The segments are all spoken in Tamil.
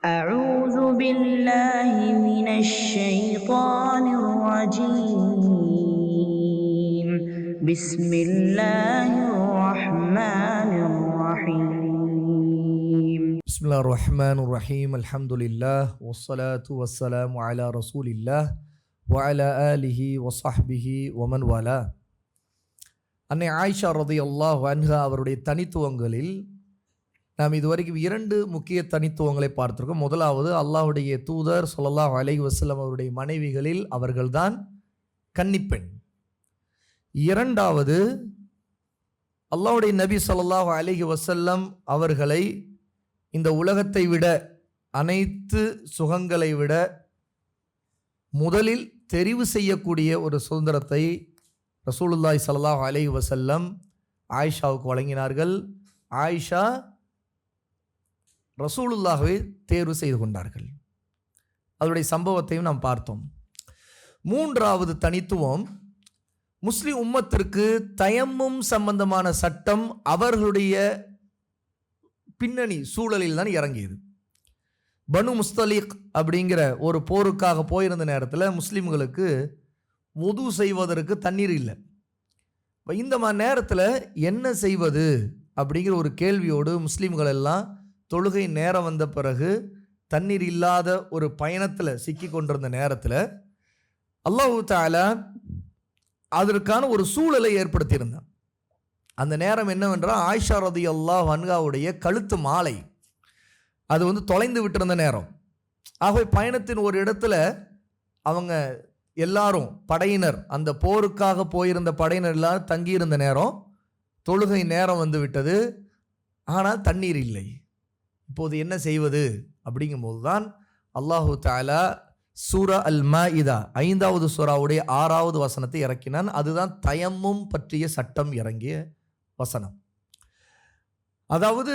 أعوذ بالله من الشيطان الرجيم بسم الله الرحمن الرحيم بسم الله الرحمن الرحيم الحمد لله والصلاة والسلام على رسول الله وعلى آله وصحبه ومن والاه. அன்னை ஆயிஷா ரலியல்லாஹு அன்ஹா அவருடைய தனித்துவங்களில் நாம் இதுவரைக்கும் 2 முக்கிய தனித்துவங்களை பார்த்திருக்கோம். முதலாவது, அல்லாஹ்வுடைய தூதர் ஸல்லல்லாஹு அலைஹி வஸல்லம் அவருடைய மனைவிகளில் அவர்கள்தான் கன்னிப்பெண். இரண்டாவது, அல்லாஹ்வுடைய நபி ஸல்லல்லாஹு அலைஹி வஸல்லம் அவர்களை இந்த உலகத்தை விட, அனைத்து சுகங்களை விட முதலில் தெரிவு செய்யக்கூடிய ஒரு சுதந்திரத்தை ரசூலுல்லாஹி ஸல்லல்லாஹு அலைஹி வஸல்லம் ஆயிஷாவுக்கு வழங்கினார்கள். ஆயிஷா ரசூலுல்லாஹ்வை தேர்வு செய்து கொண்டார்கள். அதனுடைய சம்பவத்தையும் நாம் பார்த்தோம். மூன்றாவது தனித்துவம், முஸ்லிம் உம்மத்திற்கு தயம்மும் சம்பந்தமான சட்டம் அவர்களுடைய பின்னணி சூழலில் தான் இறங்கியது. பனு முஸ்தலிக் அப்படிங்கிற ஒரு போருக்காக போயிருந்த நேரத்தில் முஸ்லீம்களுக்கு வுது செய்வதற்கு தண்ணீர் இல்லை. இந்த மாதிரி நேரத்தில் என்ன செய்வது அப்படிங்கிற ஒரு கேள்வியோடு முஸ்லீம்கள் எல்லாம் தொழுகை நேரம் வந்த பிறகு தண்ணீர் இல்லாத ஒரு பயணத்தில் சிக்கி கொண்டிருந்த நேரத்தில் அல்லாஹ் தஆலா அதற்கான ஒரு சூழலை ஏற்படுத்தியிருந்தான். அந்த நேரம் என்னவென்றால், ஆயிஷா ரலியல்லாஹு அன்ஹாவுடைய கழுத்து மாலை அது தொலைந்து விட்டிருந்த நேரம். ஆகவே பயணத்தின் ஒரு இடத்துல அவங்க எல்லாரும் படையினர், அந்த போருக்காக போயிருந்த படையினர் எல்லாரும் தங்கியிருந்த நேரம், தொழுகை நேரம் வந்து விட்டது. ஆனால் தண்ணீர் இல்லை. இப்போது என்ன செய்வது அப்படிங்கும்போது தான் அல்லாஹு தஆலா சூரா அல் மாஇதா 5வது சூராவுடைய 6வது வசனத்தை இறக்கினான். அதுதான் தயம்மும் பற்றிய சட்டம் இறங்கிய வசனம். அதாவது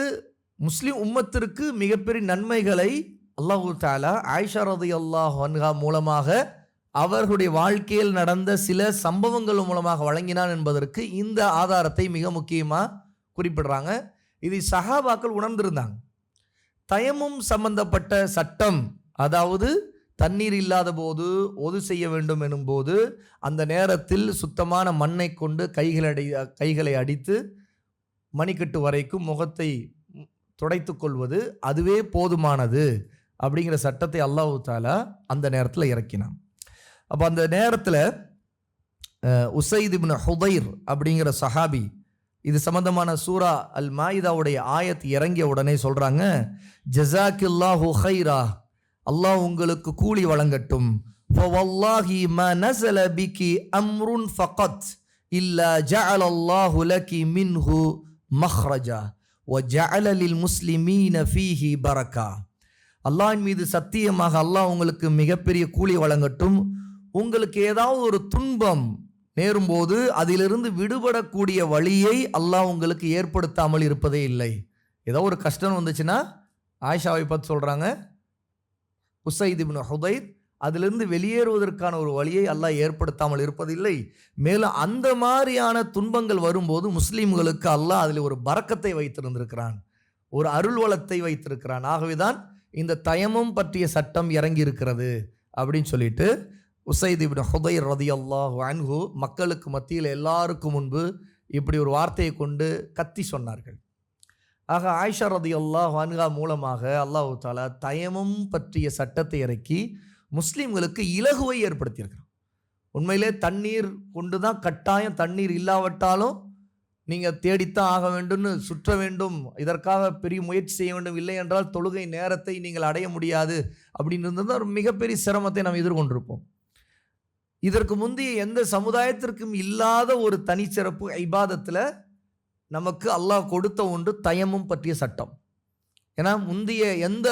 முஸ்லிம் உம்மத்திற்கு மிகப்பெரிய நன்மைகளை அல்லாஹு தஆலா ஆயிஷா ரலியல்லாஹு அன்ஹா மூலமாக, அவர்களுடைய வாழ்க்கையில் நடந்த சில சம்பவங்கள் மூலமாக வழங்கினான் என்பதற்கு இந்த ஆதாரத்தை மிக முக்கியமாக குறிப்பிடுறாங்க. இதை சஹாபாக்கள் உணர்ந்திருந்தாங்க. தயமும் சம்பந்தப்பட்ட சட்டம், அதாவது தண்ணீர் இல்லாத போது ஒது செய்ய வேண்டும் எனும் போது அந்த நேரத்தில் சுத்தமான மண்ணை கொண்டு கைகளை அடித்து மணிக்கட்டு வரைக்கும் முகத்தை துடைத்து கொள்வது, அதுவே போதுமானது அப்படிங்கிற சட்டத்தை அல்லாஹ் தஆலா அந்த நேரத்தில் இறக்கினான். அப்போ அந்த நேரத்தில் உசைத் இப்னு ஹுதைர் அப்படிங்கிற சஹாபி, இது சம்பந்தமான சூரா அல் மாயிதாவுடைய ஆயத் இறங்கிய உடனே சொல்றாங்க, ஜஸாக்கில்லாஹு ஹைரா, அல்லாஹ் உங்களுக்கு கூலி வழங்கட்டும். ஃபவல்லாஹி மா நஸல பிகி அம்ருன் ஃபகத் இல்லா ஜஅலல்லாஹு லகி மின்ஹு மக்ரஜா வ ஜஅல லில் முஸ்லிமீன ஃபீஹி பரக்கா. அல்லாஹ்வின் மீது சத்தியமாக அல்லாஹ் உங்களுக்கு மிகப்பெரிய கூலி வழங்கட்டும். உங்களுக்கு ஏதாவது ஒரு துன்பம் நேரும்போது அதிலிருந்து விடுபடக்கூடிய வழியை அல்லாஹ் உங்களுக்கு ஏற்படுத்தாமல் இருப்பதே இல்லை. ஏதோ ஒரு கஷ்டம் வந்துச்சுன்னா ஆயிஷாவை பார்த்து சொல்கிறாங்க, உசைத் இப்னு ஹுதைர், அதிலிருந்து வெளியேறுவதற்கான ஒரு வழியை அல்லாஹ் ஏற்படுத்தாமல் இருப்பதில்லை. மேலும் அந்த மாதிரியான துன்பங்கள் வரும்போது முஸ்லீம்களுக்கு அல்லாஹ் அதில் ஒரு பரக்கத்தை வைத்திருந்திருக்கிறான், ஒரு அருள் வளத்தை வைத்திருக்கிறான். ஆகவேதான் இந்த தயமும் பற்றிய சட்டம் இறங்கி இருக்கிறது அப்படின்னு சொல்லிட்டு உசைத் இப்னு ஹுதைர் ரலியல்லாஹு அன்ஹு மக்களுக்கு மத்தியில் எல்லாருக்கும் முன்பு இப்படி ஒரு வார்த்தையை கொண்டு கத்தி சொன்னார்கள். ஆக ஆயிஷா ரலியல்லாஹு அன்ஹா மூலமாக அல்லாஹ் தஆலா தயமும் பற்றிய சட்டத்தை இறக்கி முஸ்லீம்களுக்கு இலகுவை ஏற்படுத்தியிருக்கிறான். உண்மையிலே தண்ணீர் கொண்டு தான் கட்டாயம், தண்ணீர் இல்லாவிட்டாலும் நீங்கள் தேடித்தான் ஆக வேண்டும்னு சுற்ற வேண்டும், இதற்காக பெரிய முயற்சி செய்ய வேண்டும், இல்லை என்றால் தொழுகை நேரத்தை நீங்கள் அடைய முடியாது அப்படின்னு இருந்தது ஒரு மிகப்பெரிய சிரமத்தை நாம் எதிர்கொண்டிருப்போம். இதற்கு முந்தைய எந்த சமுதாயத்திற்கும் இல்லாத ஒரு தனிச்சிறப்பு இபாதத்தில் நமக்கு அல்லாஹ் கொடுத்த ஒன்று தயமும் பற்றிய சட்டம். ஏன்னா முந்தைய எந்த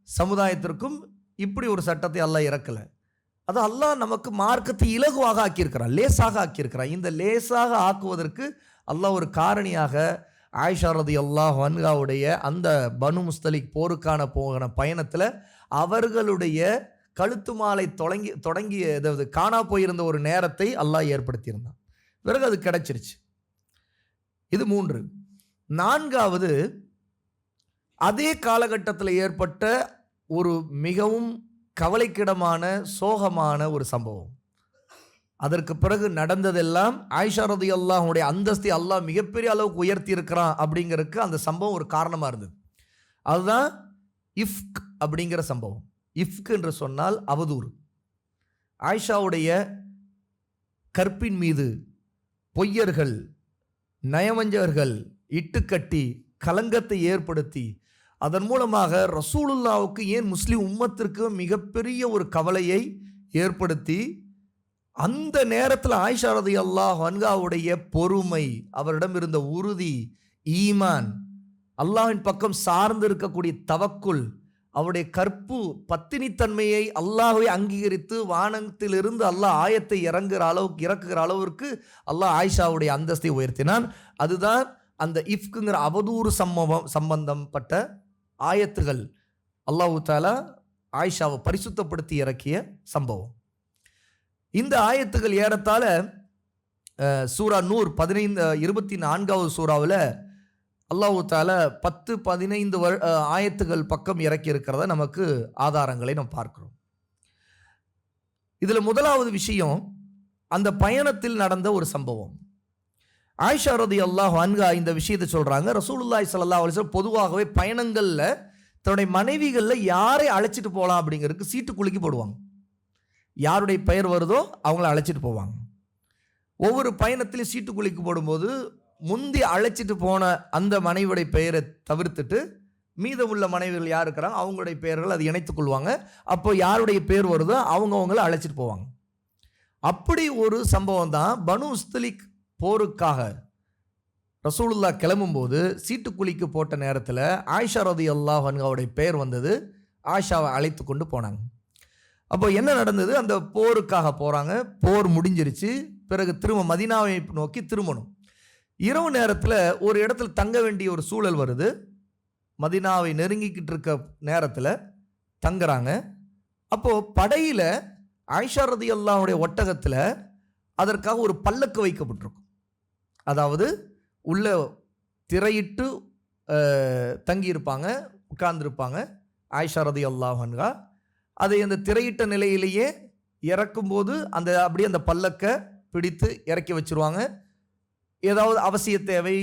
சமுதாயத்திற்கும் இப்படி ஒரு சட்டத்தை அல்லாஹ் இறக்கலை. அது அல்லாஹ் நமக்கு மார்க்கத்தை இலகுவாக ஆக்கியிருக்கிறான், லேசாக ஆக்கியிருக்கிறான். இந்த லேசாக ஆக்குவதற்கு அல்லாஹ் ஒரு காரணியாக ஆயிஷா ரலியல்லாஹு அன்ஹாவுடைய அந்த பனு முஸ்தலிக் போருக்கான போகிற பயணத்தில் அவர்களுடைய கழுத்து மாலை தொடங்கி அதாவது காணா போயிருந்த ஒரு நேரத்தை அல்லாஹ் ஏற்படுத்தியிருந்தான். பிறகு அது கிடைச்சிருச்சு. இது 3. 4வது, அதே காலகட்டத்தில் ஏற்பட்ட ஒரு மிகவும் கவலைக்கிடமான சோகமான ஒரு சம்பவம். அதற்கு பிறகு நடந்ததெல்லாம் ஆயிஷா ரலியல்லாஹுடைய அந்தஸ்தை அல்லாஹ் மிகப்பெரிய அளவுக்கு உயர்த்தி இருக்கிறான் அப்படிங்கிறதுக்கு அந்த சம்பவம் ஒரு காரணமாக இருந்தது. அதுதான் இஃப்க் அப்படிங்கிற சம்பவம். இஃப்க் என்று சொன்னால் அவதூறு. ஆயிஷாவுடைய கற்பின் மீது பொய்யர்கள், நயவஞ்சகர்கள் இட்டுக்கட்டி கலங்கத்தை ஏற்படுத்தி அதன் மூலமாக ரசூலுல்லாவுக்கு, ஏன் முஸ்லிம் உம்மத்திற்கு மிகப்பெரிய ஒரு கவலையை ஏற்படுத்தி, அந்த நேரத்தில் ஆயிஷா ரலியல்லாஹு அன்ஹாவுடைய பொறுமை, அவரிடம் இருந்த உறுதி, ஈமான், அல்லாஹ்வின் பக்கம் சார்ந்து இருக்கக்கூடிய தவக்குல், அவருடைய கற்பு பத்தினித்தன்மையை அல்லாஹ்வை அங்கீகரித்து வானத்திலிருந்து அல்லாஹ் ஆயத்தை இறக்குகிற அளவிற்கு அல்லாஹ் ஆயிஷாவுடைய அந்தஸ்தை உயர்த்தினான். அதுதான் அந்த இஃப்க்குங்கிற அவதூறு சம்பந்தப்பட்ட ஆயத்துகள் அல்லாஹ் தஆலா ஆயிஷாவை பரிசுத்தப்படுத்தி இறக்கிய சம்பவம். இந்த ஆயத்துகள் ஏறத்தாழ சூரா நூர் 24வது சூறாவில் அல்லாஹ் தஆலா 10-15 ஆயத்துகள் பக்கம் இறக்கி இருக்கிறத நமக்கு ஆதாரங்களை நாம் பார்க்கிறோம். இதில் முதலாவது விஷயம், அந்த பயணத்தில் நடந்த ஒரு சம்பவம். ஆயிஷா ரலியல்லாஹு அன்ஹா இந்த விஷயத்தை சொல்றாங்க. ரசூலுல்லாஹி ஸல்லல்லாஹு அலைஹி வஸல்லம் பொதுவாகவே பயணங்களில் தன்னுடைய மனைவிகளில் யாரை அழைச்சிட்டு போகலாம் அப்படிங்கிறதுக்கு சீட்டு குலுக்கி போடுவாங்க. யாருடைய பெயர் வருதோ அவங்கள அழைச்சிட்டு போவாங்க. ஒவ்வொரு பயணத்திலையும் சீட்டு குலுக்கி போடும்போது முந்தி அழைச்சிட்டு போன அந்த மனைவியுடைய பெயரை தவிர்த்துட்டு மீதமுள்ள மனைவிகள் யார் இருக்கிறாங்க அவங்களுடைய பெயர்கள் அது இணைத்துக் கொள்வாங்க. அப்போ யாருடைய பேர் வருதோ அவங்கள அழைச்சிட்டு போவாங்க. அப்படி ஒரு சம்பவம் தான் பனு முஸ்தலிக் போருக்காக ரசூலுல்லாஹ் கிளம்பும்போது சீட்டு குலுக்கி போட்ட நேரத்தில் ஆயிஷா ரலியல்லாஹு அன்ஹாவுடைய பெயர் வந்தது. ஆயிஷாவை அழைத்து கொண்டு போனாங்க. அப்போ என்ன நடந்தது, அந்த போருக்காக போகிறாங்க. போர் முடிஞ்சிருச்சு. பிறகு திரும்ப மதீனாவை நோக்கி திரும்பணும். இரவு நேரத்தில் ஒரு இடத்துல தங்க வேண்டிய ஒரு சூழல் வருது. மதீனாவை நெருங்கிக்கிட்டு இருக்க நேரத்தில் தங்குறாங்க. அப்போது படையில் ஆயிஷா ரலியல்லாஹுடைய ஒட்டகத்தில் அதற்காக ஒரு பல்லக்கு வைக்கப்பட்டிருக்கும். அதாவது உள்ள திரையிட்டு தங்கியிருப்பாங்க, உட்கார்ந்துருப்பாங்க ஆயிஷா ரலியல்லாஹு அன்ஹா. அதை அந்த திரையிட்ட நிலையிலேயே இறக்கும்போது அப்படியே அந்த பல்லக்கை பிடித்து இறக்கி வச்சுருவாங்க. ஏதாவது அவசிய தேவை,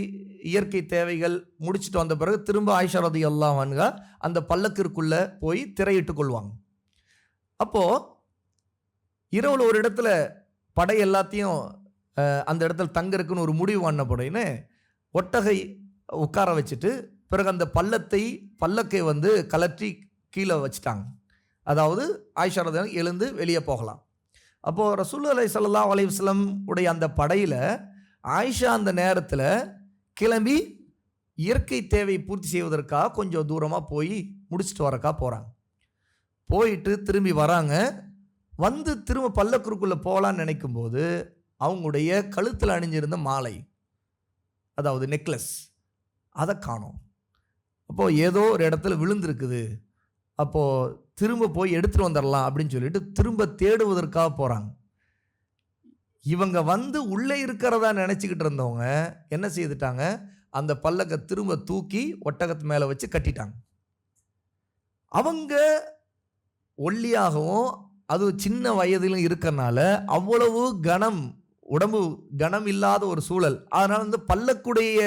இயற்கை தேவைகள் முடிச்சுட்டு வந்த பிறகு திரும்ப ஆயிஷா ரலியல்லாஹு அன்ஹா அந்த பல்லக்கிற்குள்ளே போய் திரையிட்டு கொள்வாங்க. அப்போது இரவில் ஒரு இடத்துல படை எல்லாத்தையும் அந்த இடத்துல தங்கறதுக்குன்னு ஒரு முடிவு பண்ணப்படின்னு ஒட்டகை உட்கார வச்சுட்டு பிறகு அந்த பல்லக்கை கலற்றி கீழே வச்சுட்டாங்க. அதாவது ஆயிஷா ரலியல்லாஹு எழுந்து வெளியே போகலாம். அப்போது ரசூலுல்லாஹி ஸல்லல்லாஹு அலைஹி வஸல்லம் உடைய அந்த படையில் ஆயிஷா அந்த நேரத்தில் கிளம்பி இயற்கை தேவை பூர்த்தி செய்வதற்காக கொஞ்சம் தூரமாக போய் முடிச்சுட்டு வரக்கா போகிறாங்க. போயிட்டு திரும்பி வராங்க. திரும்ப பல்லக்குக்குள்ளே போகலான்னு நினைக்கும்போது அவங்களுடைய கழுத்தில் அணிஞ்சிருந்த மாலை, அதாவது நெக்லஸ், அதை காணோம். அப்போது ஏதோ ஒரு இடத்துல விழுந்திருக்குது. அப்போது திரும்ப போய் எடுத்துகிட்டு வந்துடலாம் அப்படின்னு சொல்லிட்டு திரும்ப தேடுவதற்காக போகிறாங்க. இவங்க உள்ளே இருக்கிறதா நினச்சிக்கிட்டு இருந்தவங்க என்ன செய்துட்டாங்க, அந்த பல்லக்கை திரும்ப தூக்கி ஒட்டகத்து மேலே வச்சு கட்டிட்டாங்க. அவங்க ஒல்லியாகவும் அது சின்ன வயதிலும் இருக்கிறனால அவ்வளவு உடம்பு கனம் இல்லாத ஒரு சூழல். அதனால் பல்லக்குடைய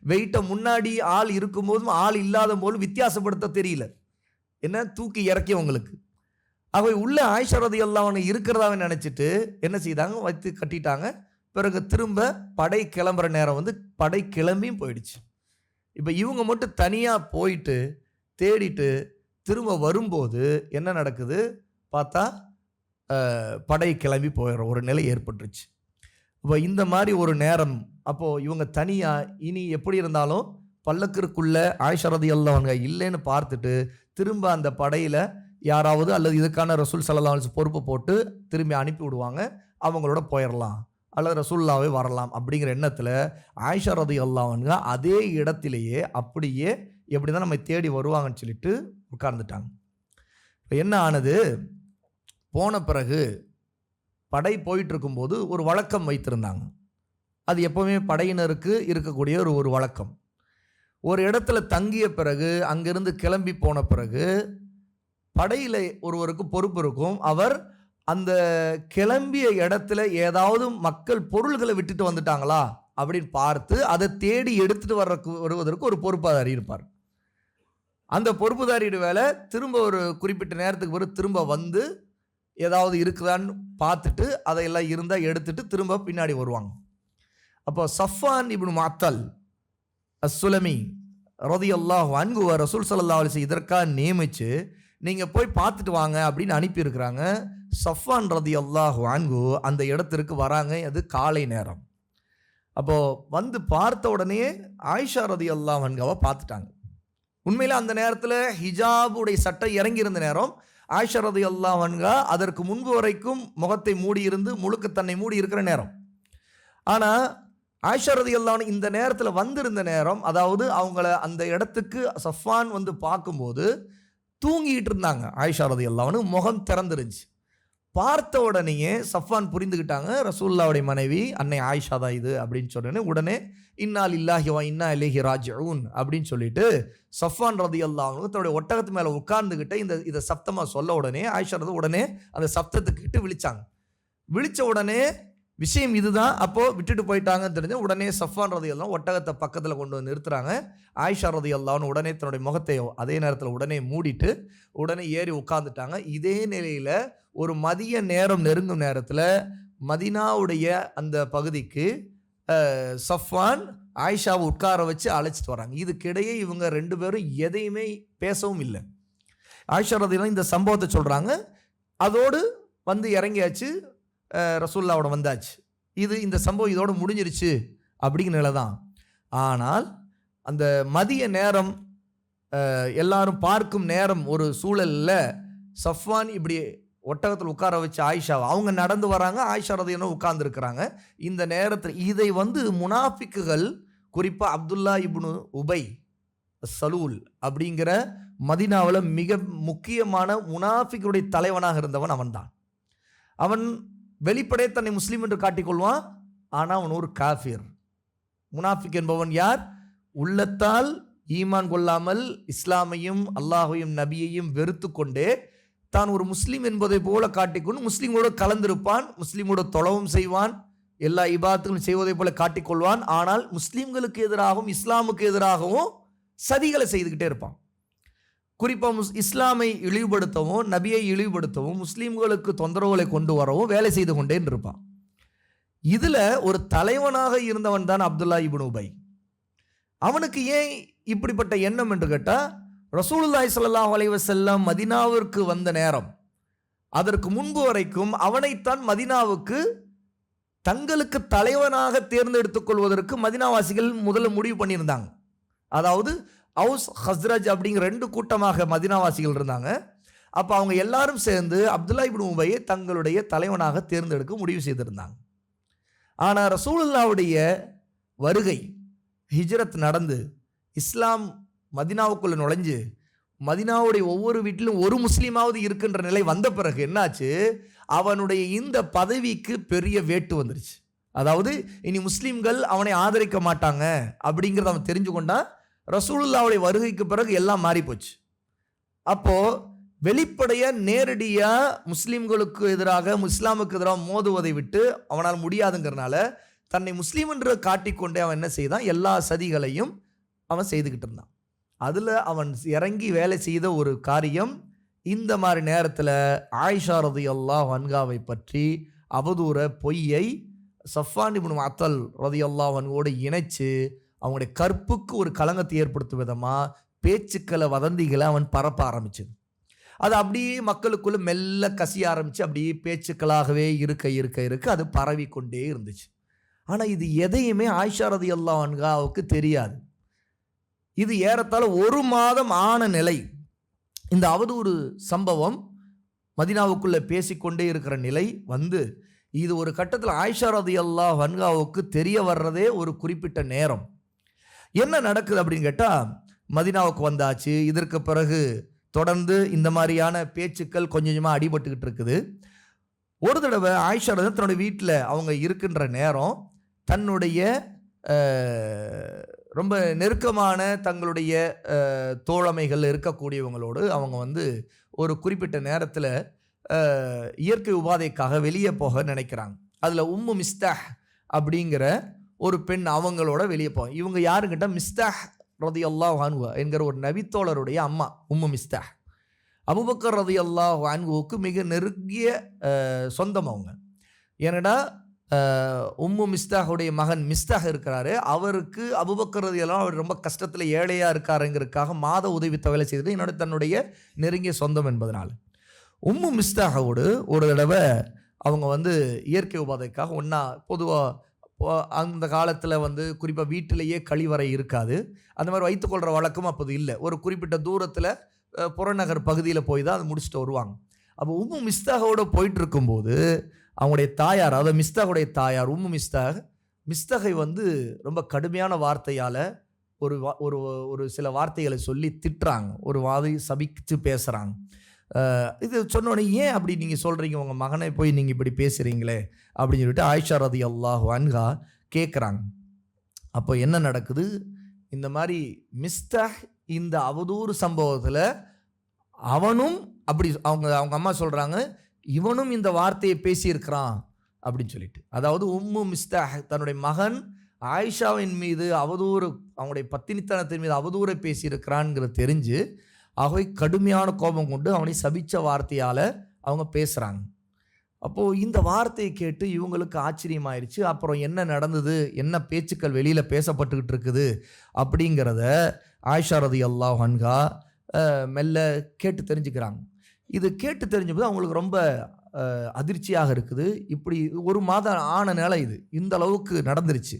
வெயிட்டை முன்னாடி ஆள் இருக்கும்போதும் ஆள் இல்லாத போதும் வித்தியாசப்படுத்த தெரியல. என்ன தூக்கி இறக்கியவங்களுக்கு. அவை உள்ள ஆயிஷா ரலியல்லாஹு அன்ஹா இருக்கிறதாவே நினச்சிட்டு என்ன செய்தாங்க, வைத்து கட்டிட்டாங்க. பிறகு திரும்ப படை கிளம்புற நேரம் படை கிளம்பியும் போயிடுச்சு. இப்போ இவங்க மட்டும் தனியாக போயிட்டு தேடிட்டு திரும்ப வரும்போது என்ன நடக்குது பார்த்தா படை கிளம்பி போயிடுற ஒரு நிலை ஏற்பட்டுருச்சு. இப்போ இந்த மாதிரி ஒரு நேரம், அப்போது இவங்க தனியாக இனி எப்படி இருந்தாலும் பல்லக்கிற்குள்ளே ஆயிஷா ரலியல்லாஹு அன்ஹா இல்லைன்னு பார்த்துட்டு திரும்ப அந்த படையில் யாராவது அல்லது இதுக்கான ரசூல் ஸல்லல்லாஹு அலைஹி வஸல்லம் பொறுப்பை போட்டு திரும்பி அனுப்பி விடுவாங்க, அவங்களோட போயிடலாம் அல்லது ரசூலுல்லாஹ்வே வரலாம் அப்படிங்கிற எண்ணத்தில் ஆயிஷா ரலியல்லாஹு அன்ஹா அதே இடத்திலேயே அப்படியே எப்படி தான் நம்ம தேடி வருவாங்கன்னு சொல்லிட்டு உட்கார்ந்துட்டாங்க. இப்போ என்ன ஆனது, போன பிறகு படை போயிட்டு இருக்கும்போது ஒரு வழக்கம் வைத்திருந்தாங்க. அது எப்போவுமே படையினருக்கு இருக்கக்கூடிய ஒரு வழக்கம். ஒரு இடத்துல தங்கிய பிறகு அங்கிருந்து கிளம்பி போன பிறகு படையில் ஒருவருக்கு பொறுப்பு இருக்கும். அவர் அந்த கிளம்பிய இடத்துல ஏதாவது மக்கள் பொருள்களை விட்டுட்டு வந்துட்டாங்களா அப்படின்னு பார்த்து அதை தேடி எடுத்துட்டு வருவதற்கு ஒரு பொறுப்பாதாரி இருப்பார். அந்த பொறுப்புதாரியோட வேலை திரும்ப ஒரு குறிப்பிட்ட நேரத்துக்கு பிறகு திரும்ப வந்து ஏதாவது இருக்குதான்னு பார்த்துட்டு அதையெல்லாம் இருந்தால் எடுத்துட்டு திரும்ப பின்னாடி வருவாங்க. அப்போ சஃப்வான் இப்னு முஅத்தல் அஸ்ஸுலமி ரலியல்லாஹு அன்ஹு ரசூல் ஸல்லல்லாஹு அலைஹி வஸல்லம் இதற்காக நியமித்து நீங்கள் போய் பார்த்துட்டு வாங்க அப்படின்னு அனுப்பியிருக்கிறாங்க. சஃப்வான் ரலியல்லாஹு அன்ஹு அந்த இடத்திற்கு வராங்க. அது காலை நேரம். அப்போது வந்து பார்த்த உடனே ஆயிஷா ரலியல்லாஹு அன்ஹாவை பார்த்துட்டாங்க. உண்மையில் அந்த நேரத்தில் ஹிஜாபுடைய சட்டம் இறங்கியிருந்த நேரம். ஆயிஷா ரலியல்லாஹு அன்ஹா அதற்கு முன்பு வரைக்கும் முகத்தை மூடியிருந்து முழுக்க தன்னை மூடி இருக்கிற நேரம். ஆனால் ஆயிஷா ரலியல்லாஹு அன்ஹா இந்த நேரத்தில் வந்திருந்த நேரம், அதாவது அவங்கள அந்த இடத்துக்கு சஃப்வான் வந்து பார்க்கும்போது தூங்கிட்டு இருந்தாங்க. ஆயிஷா ரலியல்லாஹு அன்ஹா முகம் திறந்துருந்துச்சு. பார்த்த உடனேயே சஃப்வான் புரிந்துக்கிட்டாங்க ரசூலுல்லாஹ்வுடைய மனைவி அன்னை ஆயிஷா தான் இது அப்படின்னு சொன்னோன்னே உடனே இன்னா லில்லாஹி வ இன்னா இலைஹி ராஜிஊன் அப்படின்னு சொல்லிட்டு சஃப்வான் ரலியல்லாஹு அன்ஹு தன்னுடைய ஒட்டகத்து மேலே உட்கார்ந்துக்கிட்ட இதை சப்தமாக சொல்ல உடனே ஆயிஷா ரலியல்லாஹு உடனே அந்த சப்தத்துக்கு கிட்ட விழிச்சாங்க. விழிச்ச உடனே விஷயம் இதுதான். அப்போது விட்டுட்டு போயிட்டாங்கன்னு தெரிஞ்ச உடனே சஃப்வான் ரலியல்லாஹு ஒட்டகத்தை பக்கத்தில் கொண்டு வந்து நிறுத்துறாங்க. ஆயிஷா ரலியல்லாஹு உடனே தன்னுடைய முகத்தை அதே நேரத்தில் உடனே மூடிட்டு உடனே ஏறி உட்கார்ந்துட்டாங்க. இதே நிலையில் ஒரு மதிய நேரம் நெருங்கும் நேரத்தில் மதீனாவுடைய அந்த பகுதிக்கு சஃப்வான் ஆயிஷாவை உட்கார வச்சு அழைச்சிட்டு வராங்க. இதுக்கிடையே இவங்க ரெண்டு பேரும் எதையுமே பேசவும் இல்லை. ஆயிஷா ரலியல்லாஹு இந்த சம்பவத்தை சொல்கிறாங்க. அதோடு வந்து இறங்கியாச்சு, ரசூலுல்லாஹ்வோட வந்தாச்சு. இந்த சம்பவம் இதோடு முடிஞ்சிருச்சு அப்படிங்கிற நிலை தான். ஆனால் அந்த மதிய நேரம் எல்லாரும் பார்க்கும் நேரம் ஒரு சூழலில் சஃப்வான் இப்படி ஒட்டகத்தில் உட்கார வச்சு ஆயிஷாவை அவங்க நடந்து வராங்க. ஆயிஷா ரலியல்லாஹு உட்கார்ந்துருக்கிறாங்க. இந்த நேரத்தில் இதை வந்து முனாஃபிக்குகள், குறிப்பாக அப்துல்லா இப்னு உபை சலூல் அப்படிங்கிற மதீனாவில் மிக முக்கியமான முனாஃபிக்குடைய தலைவனாக இருந்தவன் அவன்தான். அவன் வெளிப்படையே தன்னை முஸ்லீம் என்று காட்டிக்கொள்வான். ஆனால் அவன் ஒரு காஃபிர். முனாஃபிக் என்பவன் யார்? உள்ளத்தால் ஈமான் கொள்ளாமல் இஸ்லாமையும் அல்லாஹையும் நபியையும் வெறுத்து கொண்டே தான் ஒரு முஸ்லீம் என்பதை போல காட்டிக்கொண்டு முஸ்லீமோடு கலந்திருப்பான், முஸ்லீமோட தொழவும் செய்வான், எல்லா இபாதத்துகளும் செய்வதை போல காட்டிக்கொள்வான். ஆனால் முஸ்லீம்களுக்கு எதிராகவும் இஸ்லாமுக்கு எதிராகவும் சதிகளை செய்துக்கிட்டே இருப்பான். குறிப்பாக இஸ்லாமை இழிவுபடுத்தவும் நபியை இழிவுபடுத்தவும் முஸ்லீம்களுக்கு தொந்தரவுகளை கொண்டு வரவும் வேலை செய்து கொண்டே இருப்பான். இதில் ஒரு தலைவனாக இருந்தவன் தான் அப்துல்லா இப்னு உபை. அவனுக்கு ஏன் இப்படிப்பட்ட எண்ணம் என்று கேட்டால், ரசூலுல்லாஹி ஸல்லல்லாஹு அலைஹி வஸல்லம் மதீனாவிற்கு வந்த நேரம், அதற்கு முன்பு வரைக்கும் அவனைத்தான் மதீனாவுக்கு தங்களுக்கு தலைவனாக தேர்ந்தெடுத்துக் கொள்வதற்கு மதீனாவாசிகள் முதல்ல முடிவு பண்ணியிருந்தாங்க. அதாவது அவுஸ் ஹஸ்ரஜ் அப்படிங்கிற ரெண்டு கூட்டமாக மதீனாவாசிகள் இருந்தாங்க. அப்போ அவங்க எல்லாரும் சேர்ந்து அப்துல்லா இப்னு உபையை தங்களுடைய தலைவனாக தேர்ந்தெடுக்க முடிவு செய்திருந்தாங்க. ஆனால் ரசூலுல்லாஹ்வுடைய வருகை, ஹிஜ்ரத் நடந்து இஸ்லாம் மதீனாவுக்குள்ளே நுழைஞ்சு மதீனாவுடைய ஒவ்வொரு வீட்டிலும் ஒரு முஸ்லீமாவது இருக்கின்ற நிலை வந்த பிறகு என்னாச்சு, அவனுடைய இந்த பதவிக்கு பெரிய வேட்டு வந்துருச்சு. அதாவது இனி முஸ்லீம்கள் அவனை ஆதரிக்க மாட்டாங்க அப்படிங்கிறத அவன் தெரிஞ்சு கொண்டான். ரசூலுல்லாஹ்வுடைய வருகைக்கு பிறகு எல்லாம் மாறி போச்சு. அப்போது வெளிப்படையாக நேரடியாக முஸ்லீம்களுக்கு எதிராக இஸ்லாமுக்கு எதிராக மோதுவதை விட்டு அவனால் முடியாதுங்கிறனால தன்னை முஸ்லீம் என்று காட்டிக்கொண்டே அவன் என்ன செய்தான், எல்லா சதிகளையும் அவன் செய்துக்கிட்டு இருந்தான். அதில் அவன் இறங்கி வேலை செய்த ஒரு காரியம், இந்த மாதிரி நேரத்தில் ஆயிஷா ரலியல்லாஹு அன்ஹாவை பற்றி அவதூற பொய்யை சஃப்வான் இப்னு முஅத்தல் ரலியல்லாஹு அன்ஹோடு இணைச்சு அவங்களுடைய கற்புக்கு ஒரு களங்கத்தை ஏற்படுத்தும் விதமாக பேச்சுக்களை வதந்திகளை அவன் பரப்ப ஆரம்பிச்சது. அது அப்படியே மக்களுக்குள்ளே மெல்ல கசிய ஆரம்பித்து அப்படியே பேச்சுக்களாகவே இருக்க இருக்க இருக்க அது பரவி கொண்டே இருந்துச்சு. ஆனால் இது எதையுமே ஆயிஷா ரலியல்லாஹு அன்ஹாவுக்கு தெரியாது. இது ஏறத்தாழ ஒரு மாதம் ஆன நிலை. இந்த அவதூறு சம்பவம் மதீனாவுக்குள்ளே பேசிக்கொண்டே இருக்கிற நிலை வந்து இது ஒரு கட்டத்தில் ஆயிஷா ரலியல்லாஹு அன்ஹாவுக்கு தெரிய வர்றதே ஒரு குறிப்பிட்ட நேரம். என்ன நடக்குது அப்படின்னு கேட்டால், மதீனாவுக்கு வந்தாச்சு. இதற்கு பிறகு தொடர்ந்து இந்த மாதிரியான பேச்சுக்கள் கொஞ்சம் கொஞ்சமாக அடிபட்டுக்கிட்டு இருக்குது. ஒரு தடவை ஆயிஷா ரலியல்லாஹு தன்னுடைய வீட்டில் அவங்க இருக்கின்ற நேரம் தன்னுடைய ரொம்ப நெருக்கமான தங்களுடைய தோழமைகள் இருக்கக்கூடியவங்களோடு அவங்க வந்து ஒரு குறிப்பிட்ட நேரத்தில் இயற்கை உபாதைக்காக வெளியே போக நினைக்கிறாங்க. அதில் உம்மு மிஸ்தாஹ் அப்படிங்கிற ஒரு பெண் அவங்களோட வெளியே போக. இவங்க யாருக்கிட்ட மிஸ்தாஹ் ரலியல்லாஹு அன்ஹு என்கிற ஒரு நபித்தோழருடைய அம்மா உம்மு மிஸ்தாஹ். அபூபக்கர் ரலியல்லாஹு அன்ஹுவுக்கு மிக நெருங்கிய சொந்தம் அவங்க. ஏன்னா உம்மு மிஸ்தாஹுடைய மகன் மிஸ்தாஹ் இருக்கிறாரு, அவருக்கு அபூபக்கர் ரலியல்லாஹு அவர் ரொம்ப கஷ்டத்தில் ஏழையாக இருக்காருங்கிறதுக்காக மாத உதவி தொகை செய்தது என்னோட தன்னுடைய நெருங்கிய சொந்தம் என்பதனால். உம்மு மிஸ்தாஹோடு ஒரு தடவை அவங்க இயற்கை உபாதைக்காக ஒன்றா, பொதுவாக அந்த காலத்தில் குறிப்பாக வீட்டிலேயே கழிவறை இருக்காது, அந்த மாதிரி வைத்துக்கொள்கிற வழக்கம் அப்போது இல்லை. ஒரு குறிப்பிட்ட தூரத்தில் புறநகர் பகுதியில் போய் தான் அது முடிச்சுட்டு வருவாங்க. அப்போ உம்மு மிஸ்தாகோடு போயிட்டு இருக்கும்போது அவங்களுடைய தாயார், அதாவது மிஸ்தாகுடைய தாயார் உம்மு மிஸ்தகை ரொம்ப கடுமையான வார்த்தையால் ஒரு சில வார்த்தைகளை சொல்லி திட்டுறாங்க, ஒரு வாதி சபிச்சு பேசுகிறாங்க. இது சொன்னோடனே ஏன் அப்படி நீங்கள் சொல்கிறீங்க, உங்கள் மகனை போய் நீங்கள் இப்படி பேசுகிறீங்களே அப்படின்னு சொல்லிட்டு ஆயிஷா ரலியல்லாஹு அன்ஹா கேட்குறாங்க. அப்போ என்ன நடக்குது, இந்த மாதிரி மிஸ்தாஹ் இந்த அவதூறு சம்பவத்தில் அவனும் அப்படி அவங்க அம்மா சொல்கிறாங்க, இவனும் இந்த வார்த்தையை பேசியிருக்கிறான் அப்படின்னு சொல்லிட்டு. அதாவது உம்மு மிஸ்தாஹ் தன்னுடைய மகன் ஆயிஷாவின் மீது அவதூறு, அவங்களுடைய பத்தினித்தனத்தின் மீது அவதூறை பேசியிருக்கிறான்ங்கிறது தெரிஞ்சு ஆகவே கடுமையான கோபம் கொண்டு அவனை சபிச்ச வார்த்தையால் அவங்க பேசுகிறாங்க. அப்போது இந்த வார்த்தையை கேட்டு இவங்களுக்கு ஆச்சரியமாயிருச்சு. அப்புறம் என்ன நடந்தது, என்ன பேச்சுக்கள் வெளியில் பேசப்பட்டுக்கிட்டு இருக்குது அப்படிங்கிறத ஆயிஷா ரலியல்லாஹு அன்ஹா மெல்ல கேட்டு தெரிஞ்சுக்கிறாங்க. இது கேட்டு தெரிஞ்சபோது அவங்களுக்கு ரொம்ப அதிர்ச்சியாக இருக்குது. இப்படி ஒரு மாதம் ஆன நிலை இது, இந்த அளவுக்கு நடந்துருச்சு.